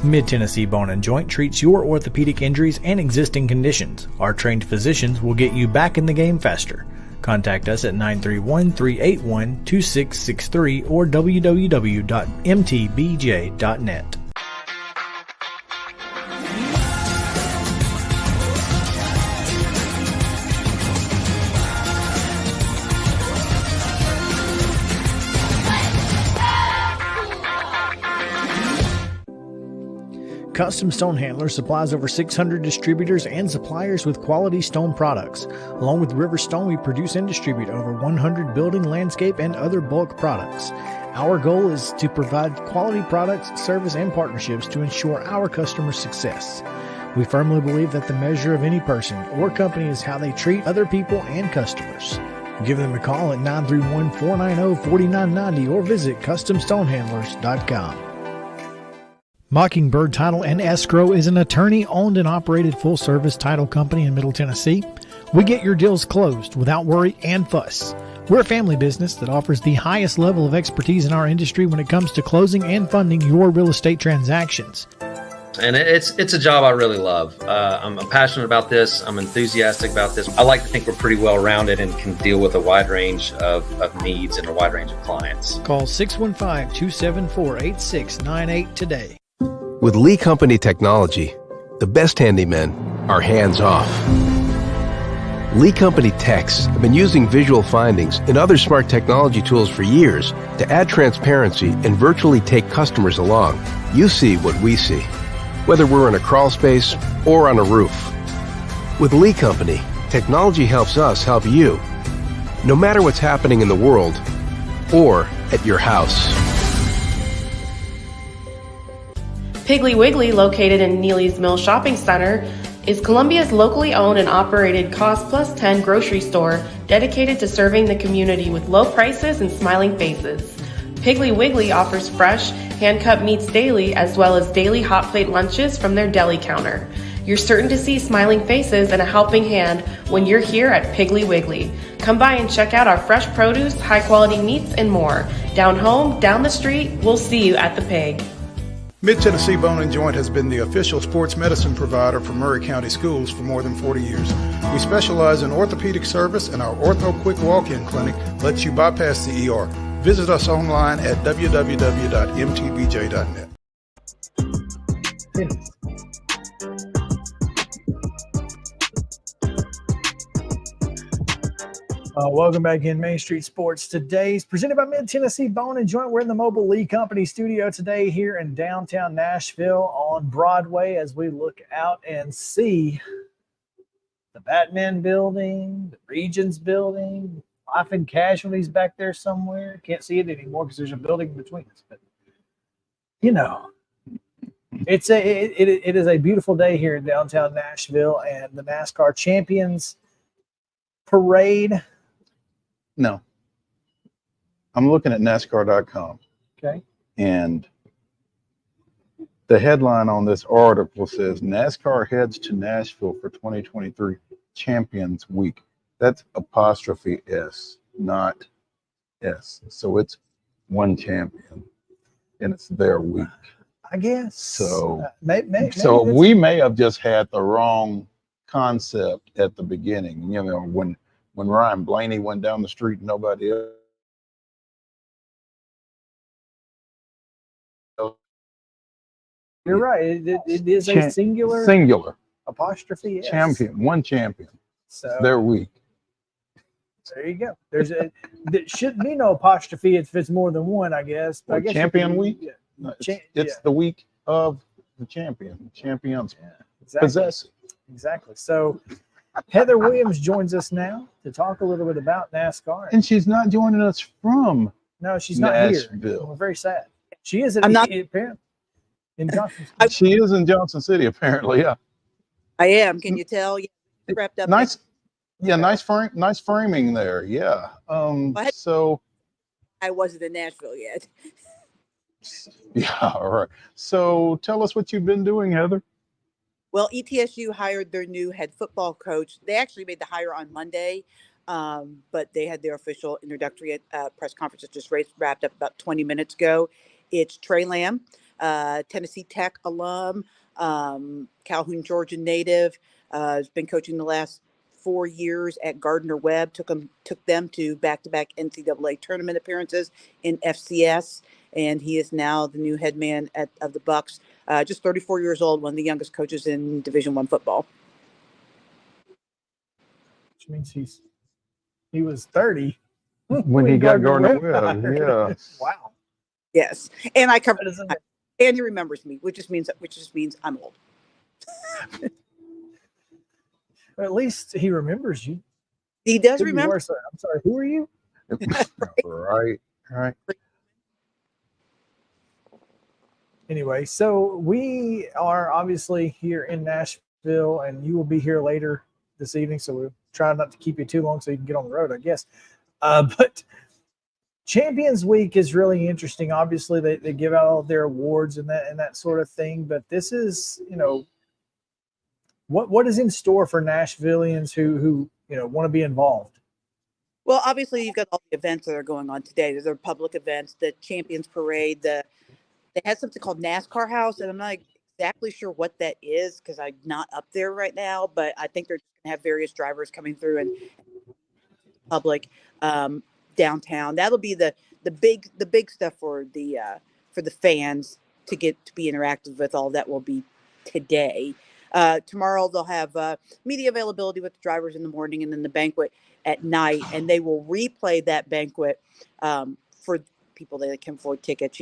Mid-Tennessee Bone and Joint treats your orthopedic injuries and existing conditions. Our trained physicians will get you back in the game faster. Contact us at 931-381-2663 or www.mtbj.net. Custom Stone Handler supplies over 600 distributors and suppliers with quality stone products. Along with River Stone, we produce and distribute over 100 building, landscape, and other bulk products. Our goal is to provide quality products, service, and partnerships to ensure our customers' success. We firmly believe that the measure of any person or company is how they treat other people and customers. Give them a call at 931-490-4990 or visit CustomStonehandlers.com. Mockingbird Title and Escrow is an attorney-owned and operated full-service title company in Middle Tennessee. We get your deals closed without worry and fuss. We're a family business that offers the highest level of expertise in our industry when it comes to closing and funding your real estate transactions. And it's a job I really love. I'm passionate about this. I'm enthusiastic about this. I like to think we're pretty well-rounded and can deal with a wide range of needs and a wide range of clients. Call 615-274-8698 today. With Lee Company technology, the best handymen are hands-off. Lee Company techs have been using visual findings and other smart technology tools for years to add transparency and virtually take customers along. You see what we see, whether we're in a crawl space or on a roof. With Lee Company, technology helps us help you, no matter what's happening in the world or at your house. Piggly Wiggly, located in Neely's Mill Shopping Center, is Columbia's locally owned and operated Cost Plus 10 grocery store dedicated to serving the community with low prices and smiling faces. Piggly Wiggly offers fresh, hand-cut meats daily as well as daily hot plate lunches from their deli counter. You're certain to see smiling faces and a helping hand when you're here at Piggly Wiggly. Come by and check out our fresh produce, high-quality meats, and more. Down home, down the street, we'll see you at the Pig. Mid-Tennessee Bone and Joint has been the official sports medicine provider for Maury County Schools for more than 40 years. We specialize in orthopedic service, and our Ortho Quick Walk-In Clinic lets you bypass the ER. Visit us online at www.mtbj.net. Welcome back in Main Street Sports Today. It's presented by Mid-Tennessee Bone and Joint. We're in the Mobile Lee Company studio today here in downtown Nashville on Broadway as we look out and see the Batman building, the Regions building, Life and Casualties back there somewhere. Can't see it anymore because there's a building between us. But, you know, it is a beautiful day here in downtown Nashville, and the NASCAR Champions Parade. No. I'm looking at NASCAR.com. Okay. And the headline on this article says NASCAR heads to Nashville for 2023 Champions Week. That's apostrophe S, not S. So it's one champion, and it's their week. I guess. So, so we may have just had the wrong concept at the beginning. You know, when Ryan Blaney went down the street and nobody else. You're right. It is a singular apostrophe S. Champion, one champion. So They're weak. there you go. There shouldn't be no apostrophe if it's more than one, I guess. But I Well, guess champion week? Yeah. No, it's the week of the champion. Champions Exactly. possess it. Exactly. So Heather Williams joins us now to talk a little bit about NASCAR. And she's not joining us from No, she's not Nashville. here. We're very sad. She is in Johnson. She is in Johnson City, apparently. Yeah. I am. Can you tell? Yeah, wrapped up. Nice. Yeah, nice framing there. Yeah. So I wasn't in Nashville yet. yeah, all right. So tell us what you've been doing, Heather. Well, ETSU hired their new head football coach. They actually made the hire on Monday, but they had their official introductory press conference that just wrapped up about 20 minutes ago. It's Trey Lamb, Tennessee Tech alum, Calhoun, Georgia native, has been coaching the last 4 years at Gardner-Webb, took them to back-to-back NCAA tournament appearances in FCS, and he is now the new head man of the Bucks. Just 34 years old, one of the youngest coaches in Division I football. Which means he was 30 when he got Gardner-Webb. Yeah. Wow. Yes, and I covered. And he remembers me, which just means I'm old. At least he remembers you. He does remember. I'm sorry. Who are you? Right. Anyway, so we are obviously here in Nashville, and you will be here later this evening. So we'll try not to keep you too long so you can get on the road, I guess. But Champions Week is really interesting. Obviously, they give out all of their awards and that sort of thing. But this is, what is in store for Nashvillians who want to be involved? Well, obviously, you've got all the events that are going on today. There's our public events, the Champions Parade. They had something called NASCAR House, and I'm not exactly sure what that is because I'm not up there right now. But I think they're going to have various drivers coming through and public downtown. That'll be the big stuff for the fans to get to be interactive with. All that will be today. Tomorrow they'll have media availability with the drivers in the morning, and then the banquet at night, and they will replay that banquet for people that can afford tickets,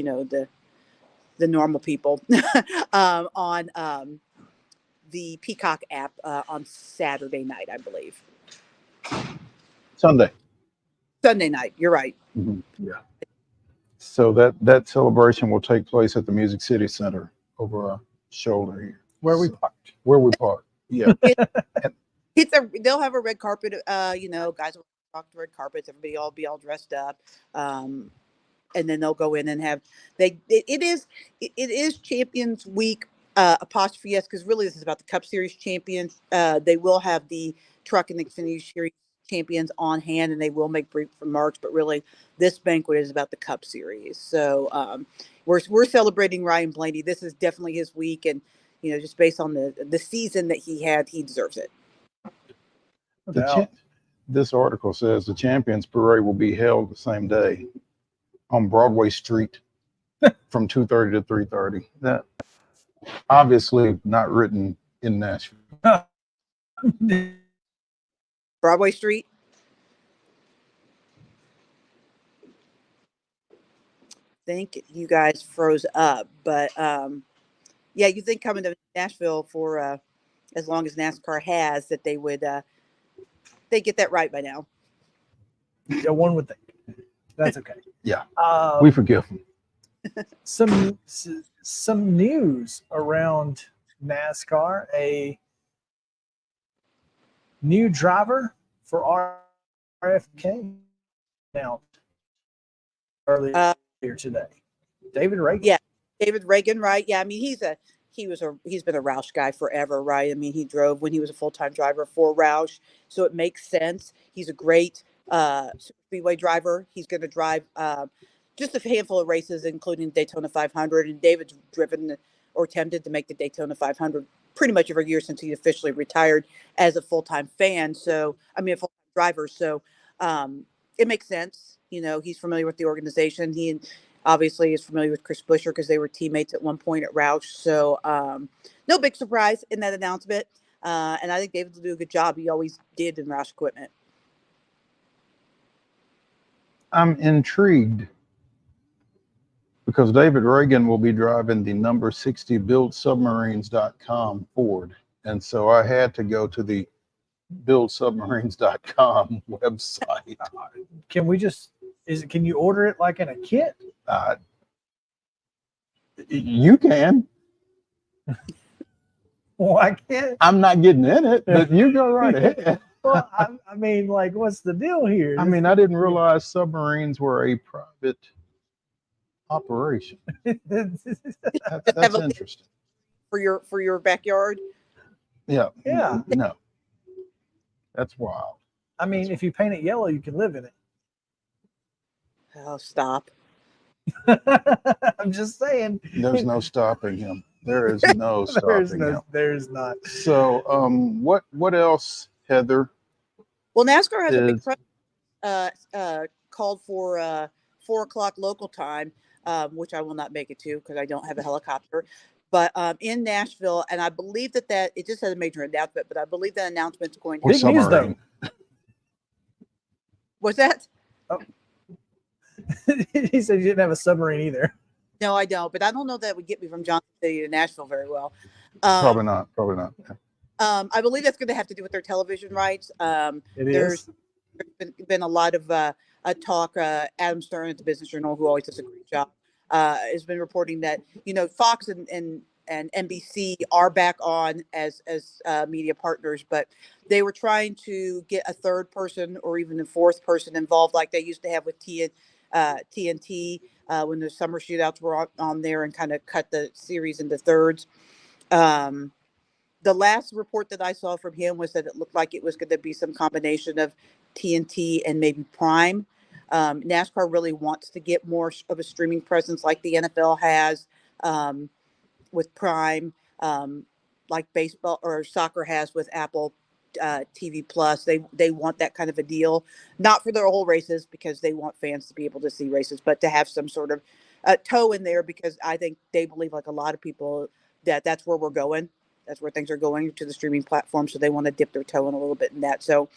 the normal people, on the Peacock app on Saturday night, I believe. Sunday night, you're right. Mm-hmm. Yeah. So that celebration will take place at the Music City Center over our shoulder here. Where we parked. Yeah. They'll have a red carpet, guys will talk to red carpets, everybody all be all dressed up. And then they'll go in and have it is Champions Week apostrophe S, because really this is about the Cup Series champions. They will have the Truck and Xfinity Series champions on hand, and they will make brief remarks, but really this banquet is about the Cup Series. So we're celebrating Ryan Blaney. This is definitely his week, and just based on the season that he had, he deserves it. This article says the Champions Parade will be held the same day on Broadway Street from 2:30 to 3:30. That obviously not written in Nashville. Broadway Street. I think you guys froze up, but yeah, you think coming to Nashville for as long as NASCAR has, that they would they get that right by now. Yeah, one would think. That's okay. Yeah, we forgive them. Some news around NASCAR. A new driver for RFK announced earlier today. David Reagan. Yeah, David Reagan, right? Yeah, I mean he's been a Roush guy forever, right? I mean he drove when he was a full-time driver for Roush, so it makes sense. He's a great speedway driver. He's going to drive just a handful of races, including Daytona 500. And David's driven or attempted to make the Daytona 500 pretty much every year since he officially retired as a full-time a full-time driver. So it makes sense. He's familiar with the organization. He obviously is familiar with Chris Buescher because they were teammates at one point at Roush. So no big surprise in that announcement. And I think David will do a good job. He always did in Roush Equipment. I'm intrigued because David Reagan will be driving the number 60 buildsubmarines.com Ford. And so I had to go to the buildsubmarines.com website. Can we just, can you order it like in a kit? You can. Well, I can't. I'm not getting in it, but you go right ahead. Well, I mean, like, what's the deal here? I mean, I didn't realize submarines were a private operation. That's interesting. For your backyard. Yeah. Yeah. No. That's wild. I mean, if you paint it yellow, you can live in it. Oh, stop. I'm just saying. There's no stopping him. There is no stopping him. There's not. So, what else, Heather? Well, NASCAR has a big press called for 4:00 local time, which I will not make it to because I don't have a helicopter. But in Nashville, and I believe that it just has a major announcement, but I believe that announcement's going to big news though. What's that? Oh. He said you didn't have a submarine either. No, I don't. But I don't know that would get me from Johnson City to Nashville very well. Probably not. I believe that's going to have to do with their television rights. There's been a lot of talk. Adam Stern at the Business Journal, who always does a great job, has been reporting that Fox and NBC are back on as media partners, but they were trying to get a third person or even a fourth person involved, like they used to have with TNT when the summer shootouts were on there, and kind of cut the series into thirds. The last report that I saw from him was that it looked like it was going to be some combination of TNT and maybe Prime. NASCAR really wants to get more of a streaming presence like the NFL has with Prime, like baseball or soccer has with Apple TV Plus. They want that kind of a deal, not for their whole races because they want fans to be able to see races, but to have some sort of toe in there, because I think they believe, like a lot of people, that that's where we're going. That's where things are going, to the streaming platform. So they want to dip their toe in a little bit in that. So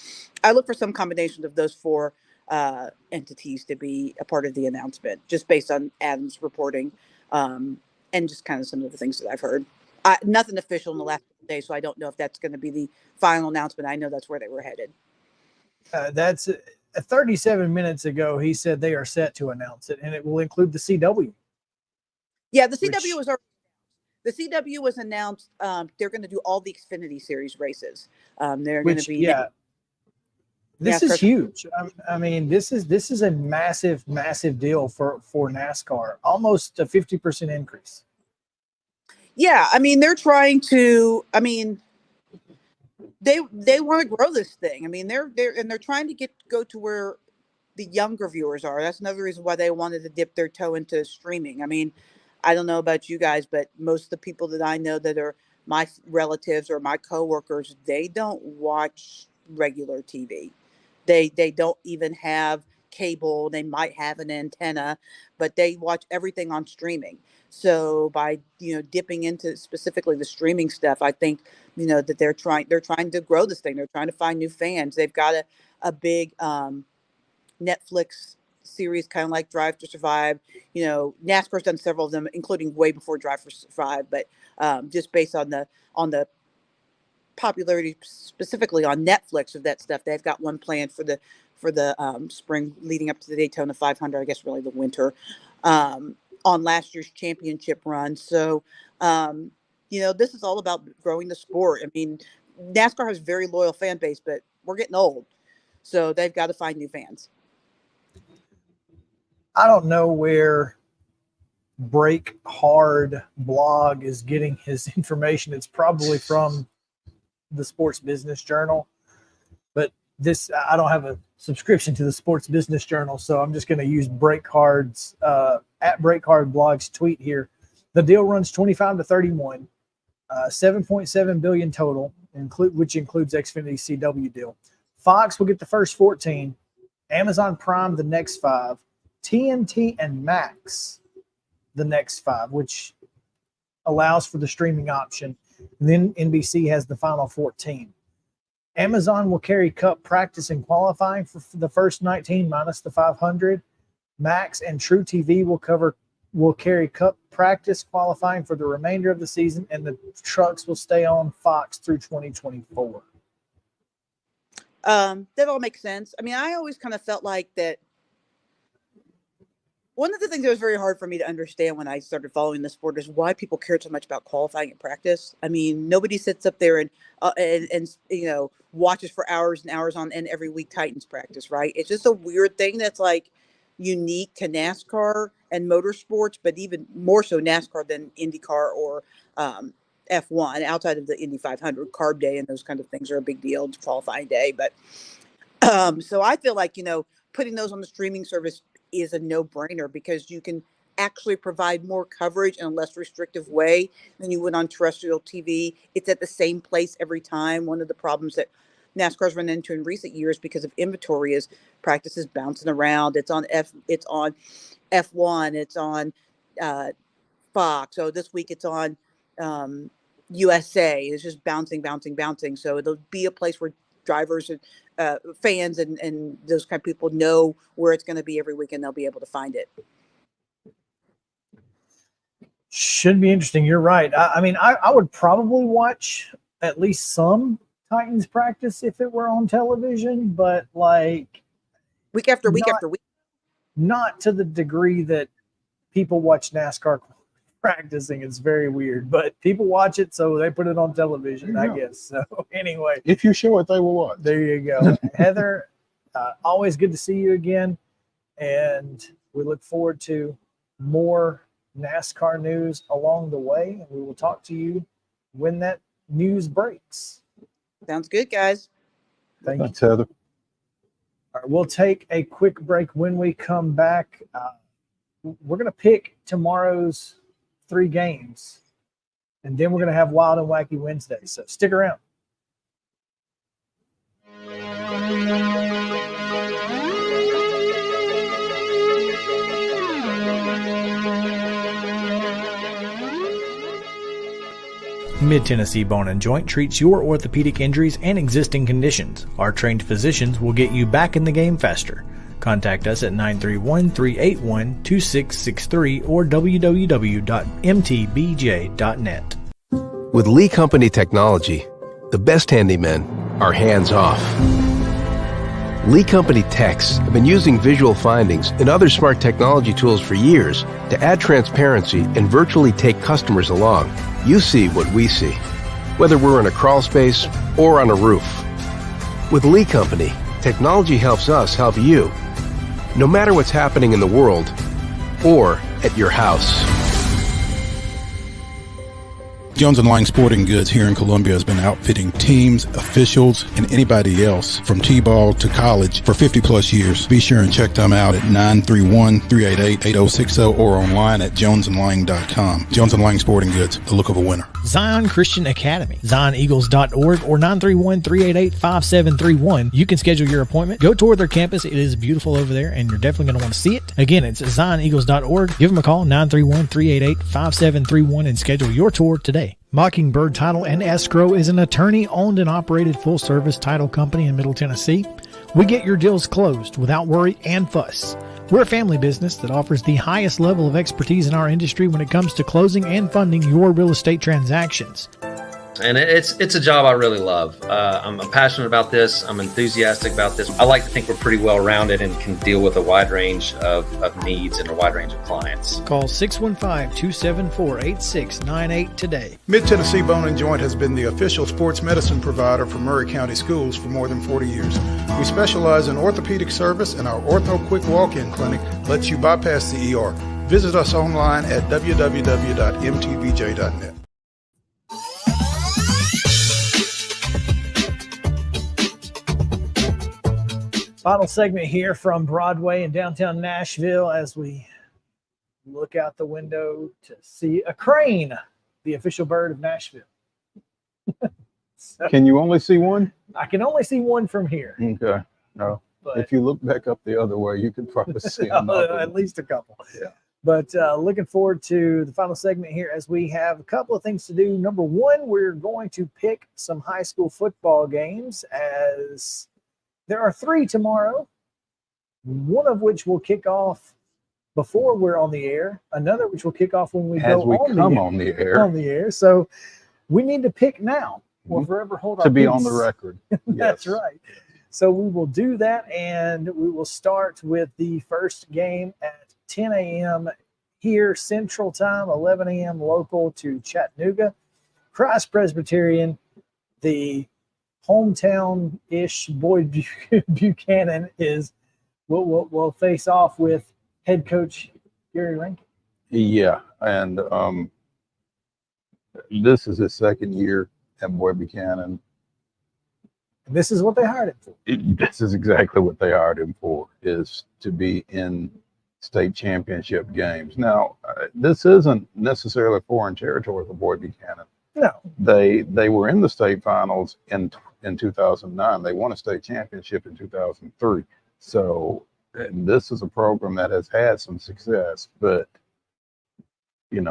I look for some combination of those four entities to be a part of the announcement, just based on Adam's reporting and just kind of some of the things that I've heard. Nothing official in the last days, so I don't know if that's going to be the final announcement. I know that's where they were headed. That's 37 minutes ago. He said they are set to announce it, and it will include the CW. Yeah, the CW was already. The CW was announced. They're going to do all the Xfinity Series races. They're going to be. This is huge. I mean, this is a massive deal for NASCAR. Almost a 50% increase. Yeah, I mean, they're trying to. I mean, they want to grow this thing. I mean, they're trying to go to where the younger viewers are. That's another reason why they wanted to dip their toe into streaming. I mean, I don't know about you guys, but most of the people that I know that are my relatives or my coworkers, they don't watch regular TV. They don't even have cable. They might have an antenna, but they watch everything on streaming. So by dipping into specifically the streaming stuff, I think that they're trying to grow this thing. They're trying to find new fans. They've got a big Netflix series, kind of like Drive to Survive. NASCAR's done several of them, including way before Drive to Survive, but just based on the popularity specifically on Netflix of that stuff, they've got one planned for the spring leading up to the Daytona 500, I guess really the winter, on last year's championship run. So this is all about growing the sport. I mean, NASCAR has a very loyal fan base, but we're getting old, so they've got to find new fans. I don't know where Break Hard blog is getting his information. It's probably from the Sports Business Journal, but I don't have a subscription to the Sports Business Journal, so I'm just going to use Break Hard's at Break Hard blog's tweet here. The deal runs 25 to 31, 7.7 billion total, which includes Xfinity CW deal. Fox will get the first 14, Amazon Prime the next 5, TNT and Max the next 5, which allows for the streaming option. And then NBC has the final 14. Amazon will carry Cup practice and qualifying for the first 19 minus the 500. Max and True TV will carry Cup practice qualifying for the remainder of the season, and the trucks will stay on Fox through 2024. That all makes sense. I mean, I always kind of felt like that. One of the things that was very hard for me to understand when I started following the sport is why people cared so much about qualifying and practice. I mean, nobody sits up there and watches for hours and hours on end every week Titans practice, right? It's just a weird thing that's like unique to NASCAR and motorsports, but even more so NASCAR than IndyCar or F1. Outside of the Indy 500, Carb Day and those kind of things are a big deal. It's qualifying day, but so I feel like putting those on the streaming service is a no-brainer because you can actually provide more coverage in a less restrictive way than you would on terrestrial TV. It's at the same place every time. One of the problems that NASCAR's run into in recent years because of inventory is practices bouncing around. It's on F1, it's on Fox. So this week it's on USA. It's just bouncing. So it'll be a place where drivers and fans and those kind of people know where it's going to be every week and they'll be able to find it. Should be interesting. You're right. I mean, I would probably watch at least some Titans practice if it were on television, but like week after week after week. Not to the degree that people watch NASCAR practicing. It's very weird, but people watch it, so they put it on television, I guess. So anyway, if you show it, they will watch. There you go. Heather, always good to see you again, and we look forward to more NASCAR news along the way, and we will talk to you when that news breaks. Sounds good, guys. Thanks, Heather. All right, we'll take a quick break. When we come back, we're going to pick tomorrow's 3 games, and then we're going to have Wild and Wacky Wednesday. So stick around. Mid-Tennessee Bone and Joint treats your orthopedic injuries and existing conditions. Our trained physicians will get you back in the game faster. Contact us at 931-381-2663 or www.mtbj.net. With Lee Company technology, the best handymen are hands-off. Lee Company techs have been using visual findings and other smart technology tools for years to add transparency and virtually take customers along. You see what we see, whether we're in a crawl space or on a roof. With Lee Company, technology helps us help you, no matter what's happening in the world or at your house. Jones & Lang Sporting Goods here in Columbia has been outfitting teams, officials, and anybody else from T-ball to college for 50 plus years. Be sure and check them out at 931-388-8060 or online at jonesandlang.com. Jones & Lang Sporting Goods, the look of a winner. Zion Christian Academy, zioneagles.org or 931-388-5731. You can schedule your appointment. Go tour their campus. It is beautiful over there, and you're definitely going to want to see it. Again, it's zioneagles.org. Give them a call, 931-388-5731, and schedule your tour today. Mockingbird Title and Escrow is an attorney-owned and operated full-service title company in Middle Tennessee. We get your deals closed without worry and fuss. We're a family business that offers the highest level of expertise in our industry when it comes to closing and funding your real estate transactions. And it's a job I really love. I'm passionate about this. I'm enthusiastic about this. I like to think we're pretty well rounded and can deal with a wide range of needs and a wide range of clients. Call 615-274-8698 today. Mid-Tennessee Bone and Joint has been the official sports medicine provider for Murray County Schools for more than 40 years. We specialize in orthopedic service, and our Ortho Quick Walk-In Clinic lets you bypass the ER. Visit us online at www.mtbj.net. Final segment here from Broadway in downtown Nashville as we look out the window to see a crane, the official bird of Nashville. So, can you only see one? I can only see one from here. Okay. No. But if you look back up the other way, you could probably see at least a couple. Yeah. But looking forward to the final segment here as we have a couple of things to do. Number one, we're going to pick some high school football games, as there are 3 tomorrow, one of which will kick off before we're on the air, another which will kick off when we As go we on come the on the air. On the air. So we need to pick now or forever hold our To be peace. on the record. That's Yes. right. So we will do that, and we will start with the first game at 10 a.m. here Central Time, 11 a.m. local to Chattanooga. Christ Presbyterian, the hometown-ish Boyd Buchanan will face off with head coach Gary Rankin. Yeah, and this is his second year at Boyd Buchanan. And this is what they hired him for. This is exactly what they hired him for, is to be in state championship games. Now, this isn't necessarily foreign territory for Boyd Buchanan. No. They were in the state finals in 2009. They won a state championship in 2003. So, and this is a program that has had some success, but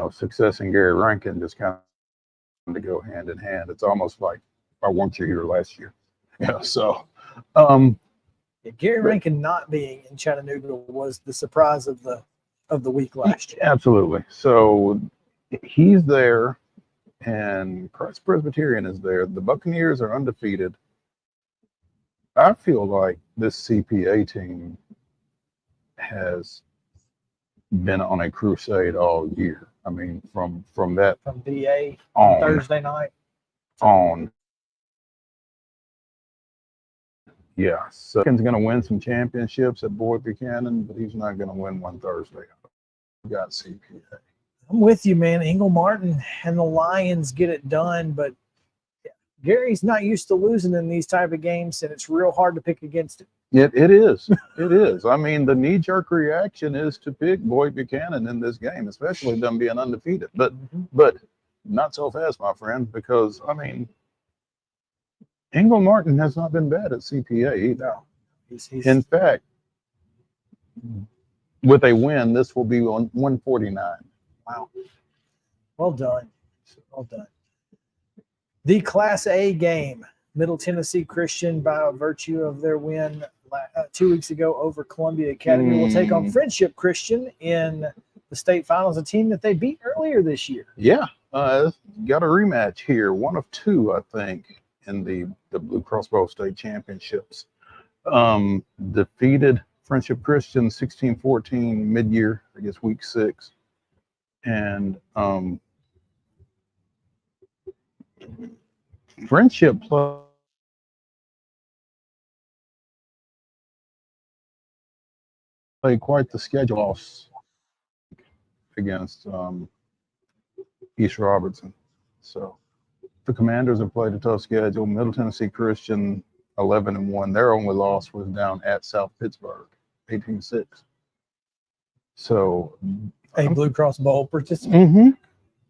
success and Gary Rankin just kind of to go hand in hand. It's almost like I weren't you here last year. So Gary Rankin not being in Chattanooga was the surprise of the week last year. Absolutely. So he's there, and Christ Presbyterian is there. The Buccaneers are undefeated. I feel like this CPA team has been on a crusade all year. I mean, from VA on Thursday night on. Yeah, so he's going to win some championships at Boyd Buchanan, but he's not going to win one Thursday. We got CPA. I'm with you, man. Ingle Martin and the Lions get it done, but Gary's not used to losing in these type of games, and it's real hard to pick against it. It is. It is. I mean, the knee-jerk reaction is to pick Boyd Buchanan in this game, especially them being undefeated. But not so fast, my friend, because, I mean, Ingle Martin has not been bad at CPA either. He's in fact, with a win, this will be on 149. Wow. Well done. Well done. The Class A game, Middle Tennessee Christian, by virtue of their win 2 weeks ago over Columbia Academy, will take on Friendship Christian in the state finals, a team that they beat earlier this year. Yeah. Got a rematch here. 1 of 2, I think, in the Blue Cross Bowl State Championships. Defeated Friendship Christian 16-14 mid-year, I guess week 6. And Friendship played quite the schedule loss against East Robertson. So the Commanders have played a tough schedule. Middle Tennessee Christian 11-1. Their only loss was down at South Pittsburgh, 18-6. So a Blue Cross Bowl participant.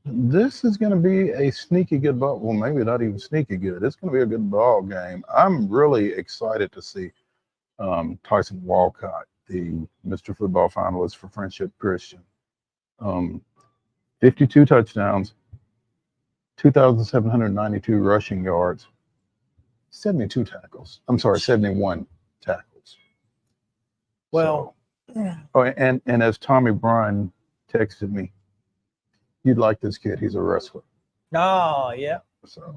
This is going to be a sneaky good ball. Well, maybe not even sneaky good. It's going to be a good ball game. I'm really excited to see Tyson Walcott, the Mr. Football finalist for Friendship Christian. 52 touchdowns, 2,792 rushing yards, 71 tackles. Well, and as Tommy Bryan texted me, you'd like this kid. He's a wrestler. Oh, yeah. So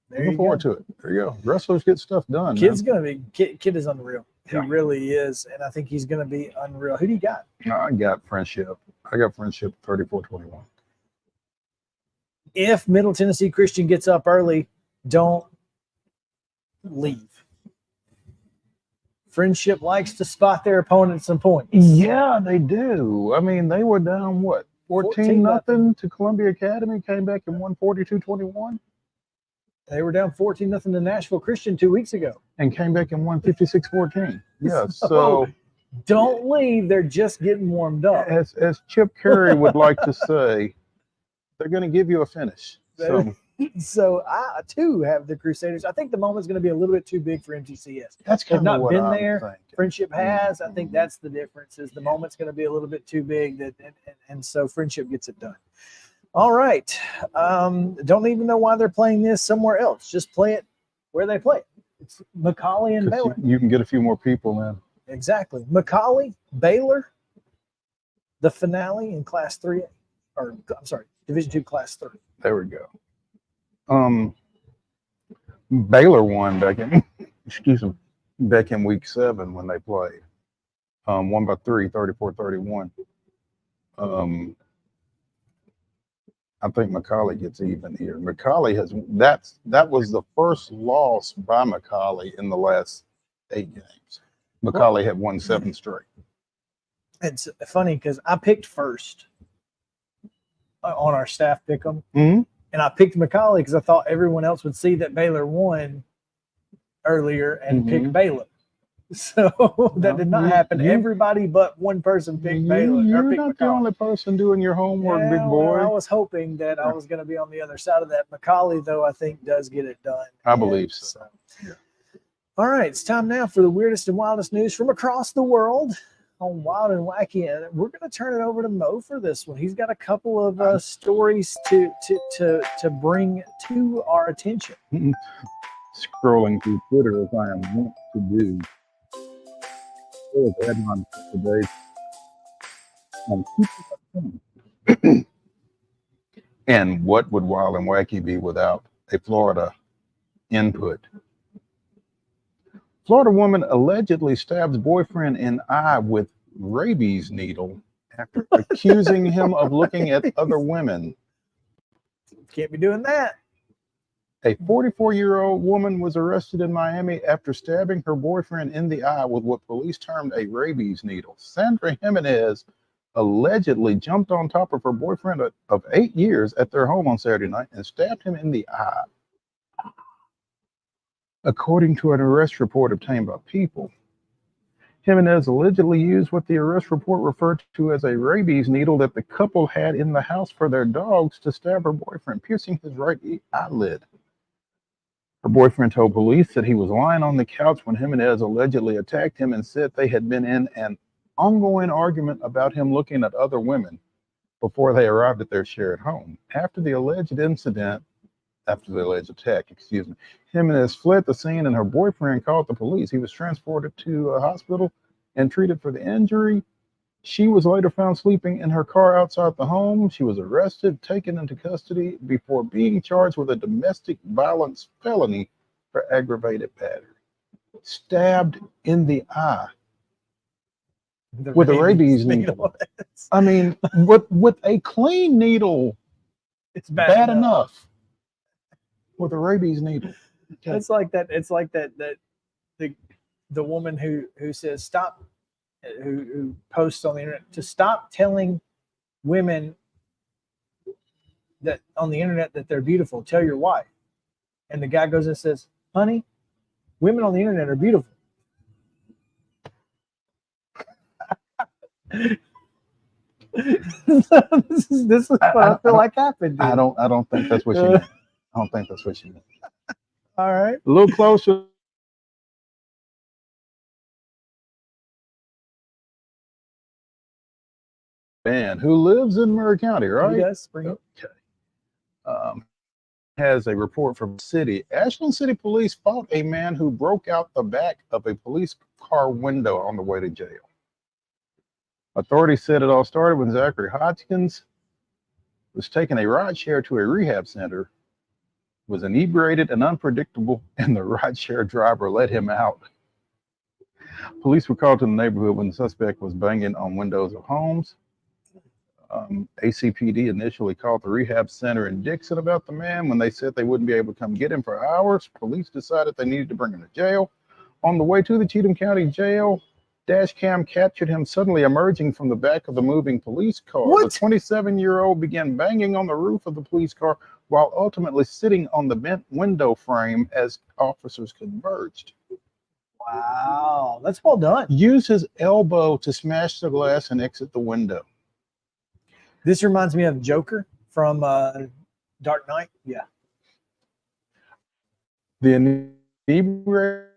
looking forward to it. There you go. Wrestlers get stuff done. Kid is unreal. He really is, and I think he's going to be unreal. Who do you got? I got Friendship. I got Friendship 34-21. If Middle Tennessee Christian gets up early, don't leave. Friendship likes to spot their opponents some points. Yeah, they do. I mean, they were down, 14-0 to Columbia Academy, came back and won 42-21. They were down 14-0 to Nashville Christian 2 weeks ago. And came back and won 56-14. Yeah, so don't leave. They're just getting warmed up. As Chip Curry would like to say, they're going to give you a finish. So So I too have the Crusaders. I think the moment's going to be a little bit too big for MTCS. That's They've kind of not what been I'm there. thinking. Friendship has. I think that's the difference. Is the moment's going to be a little bit too big, and so Friendship gets it done. All right. Don't even know why they're playing this somewhere else. Just play it where they play it. It's Macaulay and Baylor. You can get a few more people in. Exactly. Macaulay, Baylor, the finale in Class 3A, or I'm sorry, Division II Class 3. There we go. Baylor won back in week 7 when they played. Won by 34-31. I think Macaulay gets even here. Macaulay that was the first loss by Macaulay in the last 8 games. Macaulay had won 7 straight. It's funny because I picked first on our staff pick 'em. Mm-hmm. And I picked Macaulay because I thought everyone else would see that Baylor won earlier and pick Baylor. So that did not happen. Everybody but one person picked Baylor. You're picked not Macaulay. the only person doing your homework, big Well, boy. I was hoping that I was going to be on the other side of that. Macaulay, though, I think does get it done. I believe so. Yeah. All right, it's time now for the weirdest and wildest news from across the world on Wild and Wacky, and we're going to turn it over to Mo for this one. He's got a couple of stories to bring to our attention. Scrolling through Twitter as I am wont to do. There's a headline today on Keep. And what would Wild and Wacky be without a Florida input? Florida woman allegedly stabs boyfriend in eye with rabies needle after accusing him of looking at other women. Can't be doing that. A 44-year-old woman was arrested in Miami after stabbing her boyfriend in the eye with what police termed a rabies needle. Sandra Jimenez allegedly jumped on top of her boyfriend of 8 years at their home on Saturday night and stabbed him in the eye. According to an arrest report obtained by People, Jimenez allegedly used what the arrest report referred to as a rabies needle that the couple had in the house for their dogs to stab her boyfriend, piercing his right eyelid. Her boyfriend told police that he was lying on the couch when Jimenez allegedly attacked him and said they had been in an ongoing argument about him looking at other women before they arrived at their shared home. After the alleged attack, Jimenez fled the scene and her boyfriend called the police. He was transported to a hospital and treated for the injury. She was later found sleeping in her car outside the home. She was arrested, taken into custody before being charged with a domestic violence felony for aggravated battery. Stabbed in the eye with a rabies needle. I mean, with a clean needle, it's bad enough. With a rabies needle. Okay. It's like that. It's like that the woman who says stop, who posts on the internet to stop telling women that on the internet that they're beautiful. Tell your wife. And the guy goes and says, honey, women on the internet are beautiful. This is what I feel like happened. Dude. I don't think that's what she meant. I don't think that's what she meant. All right. A little closer. Man who lives in Murray County, right? Yes. Bring it. Okay. Has a report from the city. Ashland City Police fought a man who broke out the back of a police car window on the way to jail. Authorities said it all started when Zachary Hodgkins was taking a ride share to a rehab center, was inebriated and unpredictable, and the rideshare driver let him out. Police were called to the neighborhood when the suspect was banging on windows of homes. ACPD initially called the rehab center in Dixon about the man. When they said they wouldn't be able to come get him for hours, police decided they needed to bring him to jail. On the way to the Cheatham County Jail, dash cam captured him suddenly emerging from the back of the moving police car. What? The 27-year-old began banging on the roof of the police car while ultimately sitting on the bent window frame as officers converged. Wow, that's well done. Used his elbow to smash the glass and exit the window. This reminds me of Joker from Dark Knight. Yeah. The inebriator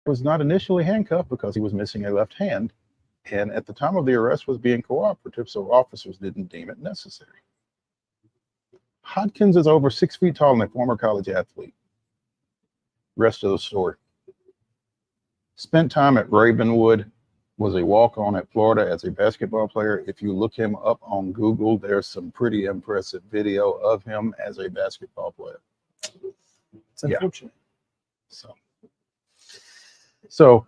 was not initially handcuffed because he was missing a left hand, and at the time of the arrest was being cooperative, so officers didn't deem it necessary. Hodkins is over 6 feet tall and a former college athlete. Rest of the story. Spent time at Ravenwood, was a walk-on at Florida as a basketball player. If you look him up on Google, there's some pretty impressive video of him as a basketball player. It's unfortunate. Yeah. So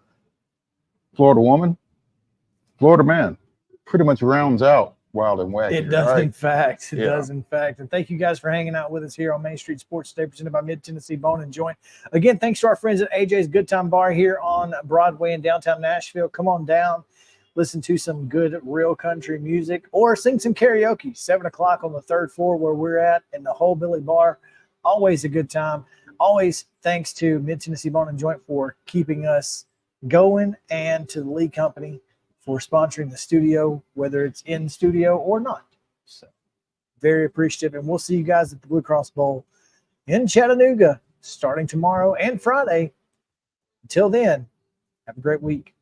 Florida woman, Florida man, pretty much rounds out Wild and Wacky. It does, right? in fact. It does, in fact. And thank you guys for hanging out with us here on Main Street Sports today, presented by Mid-Tennessee Bone and Joint. Again, thanks to our friends at AJ's Good Time Bar here on Broadway in downtown Nashville. Come on down, listen to some good real country music, or sing some karaoke. 7 o'clock on the 3rd floor where we're at in the Whole Billy Bar. Always a good time. Always thanks to Mid-Tennessee Bone and Joint for keeping us going, and to the Lee Company for sponsoring the studio, whether it's in studio or not. So very appreciative. And we'll see you guys at the Blue Cross Bowl in Chattanooga starting tomorrow and Friday. Until then, have a great week.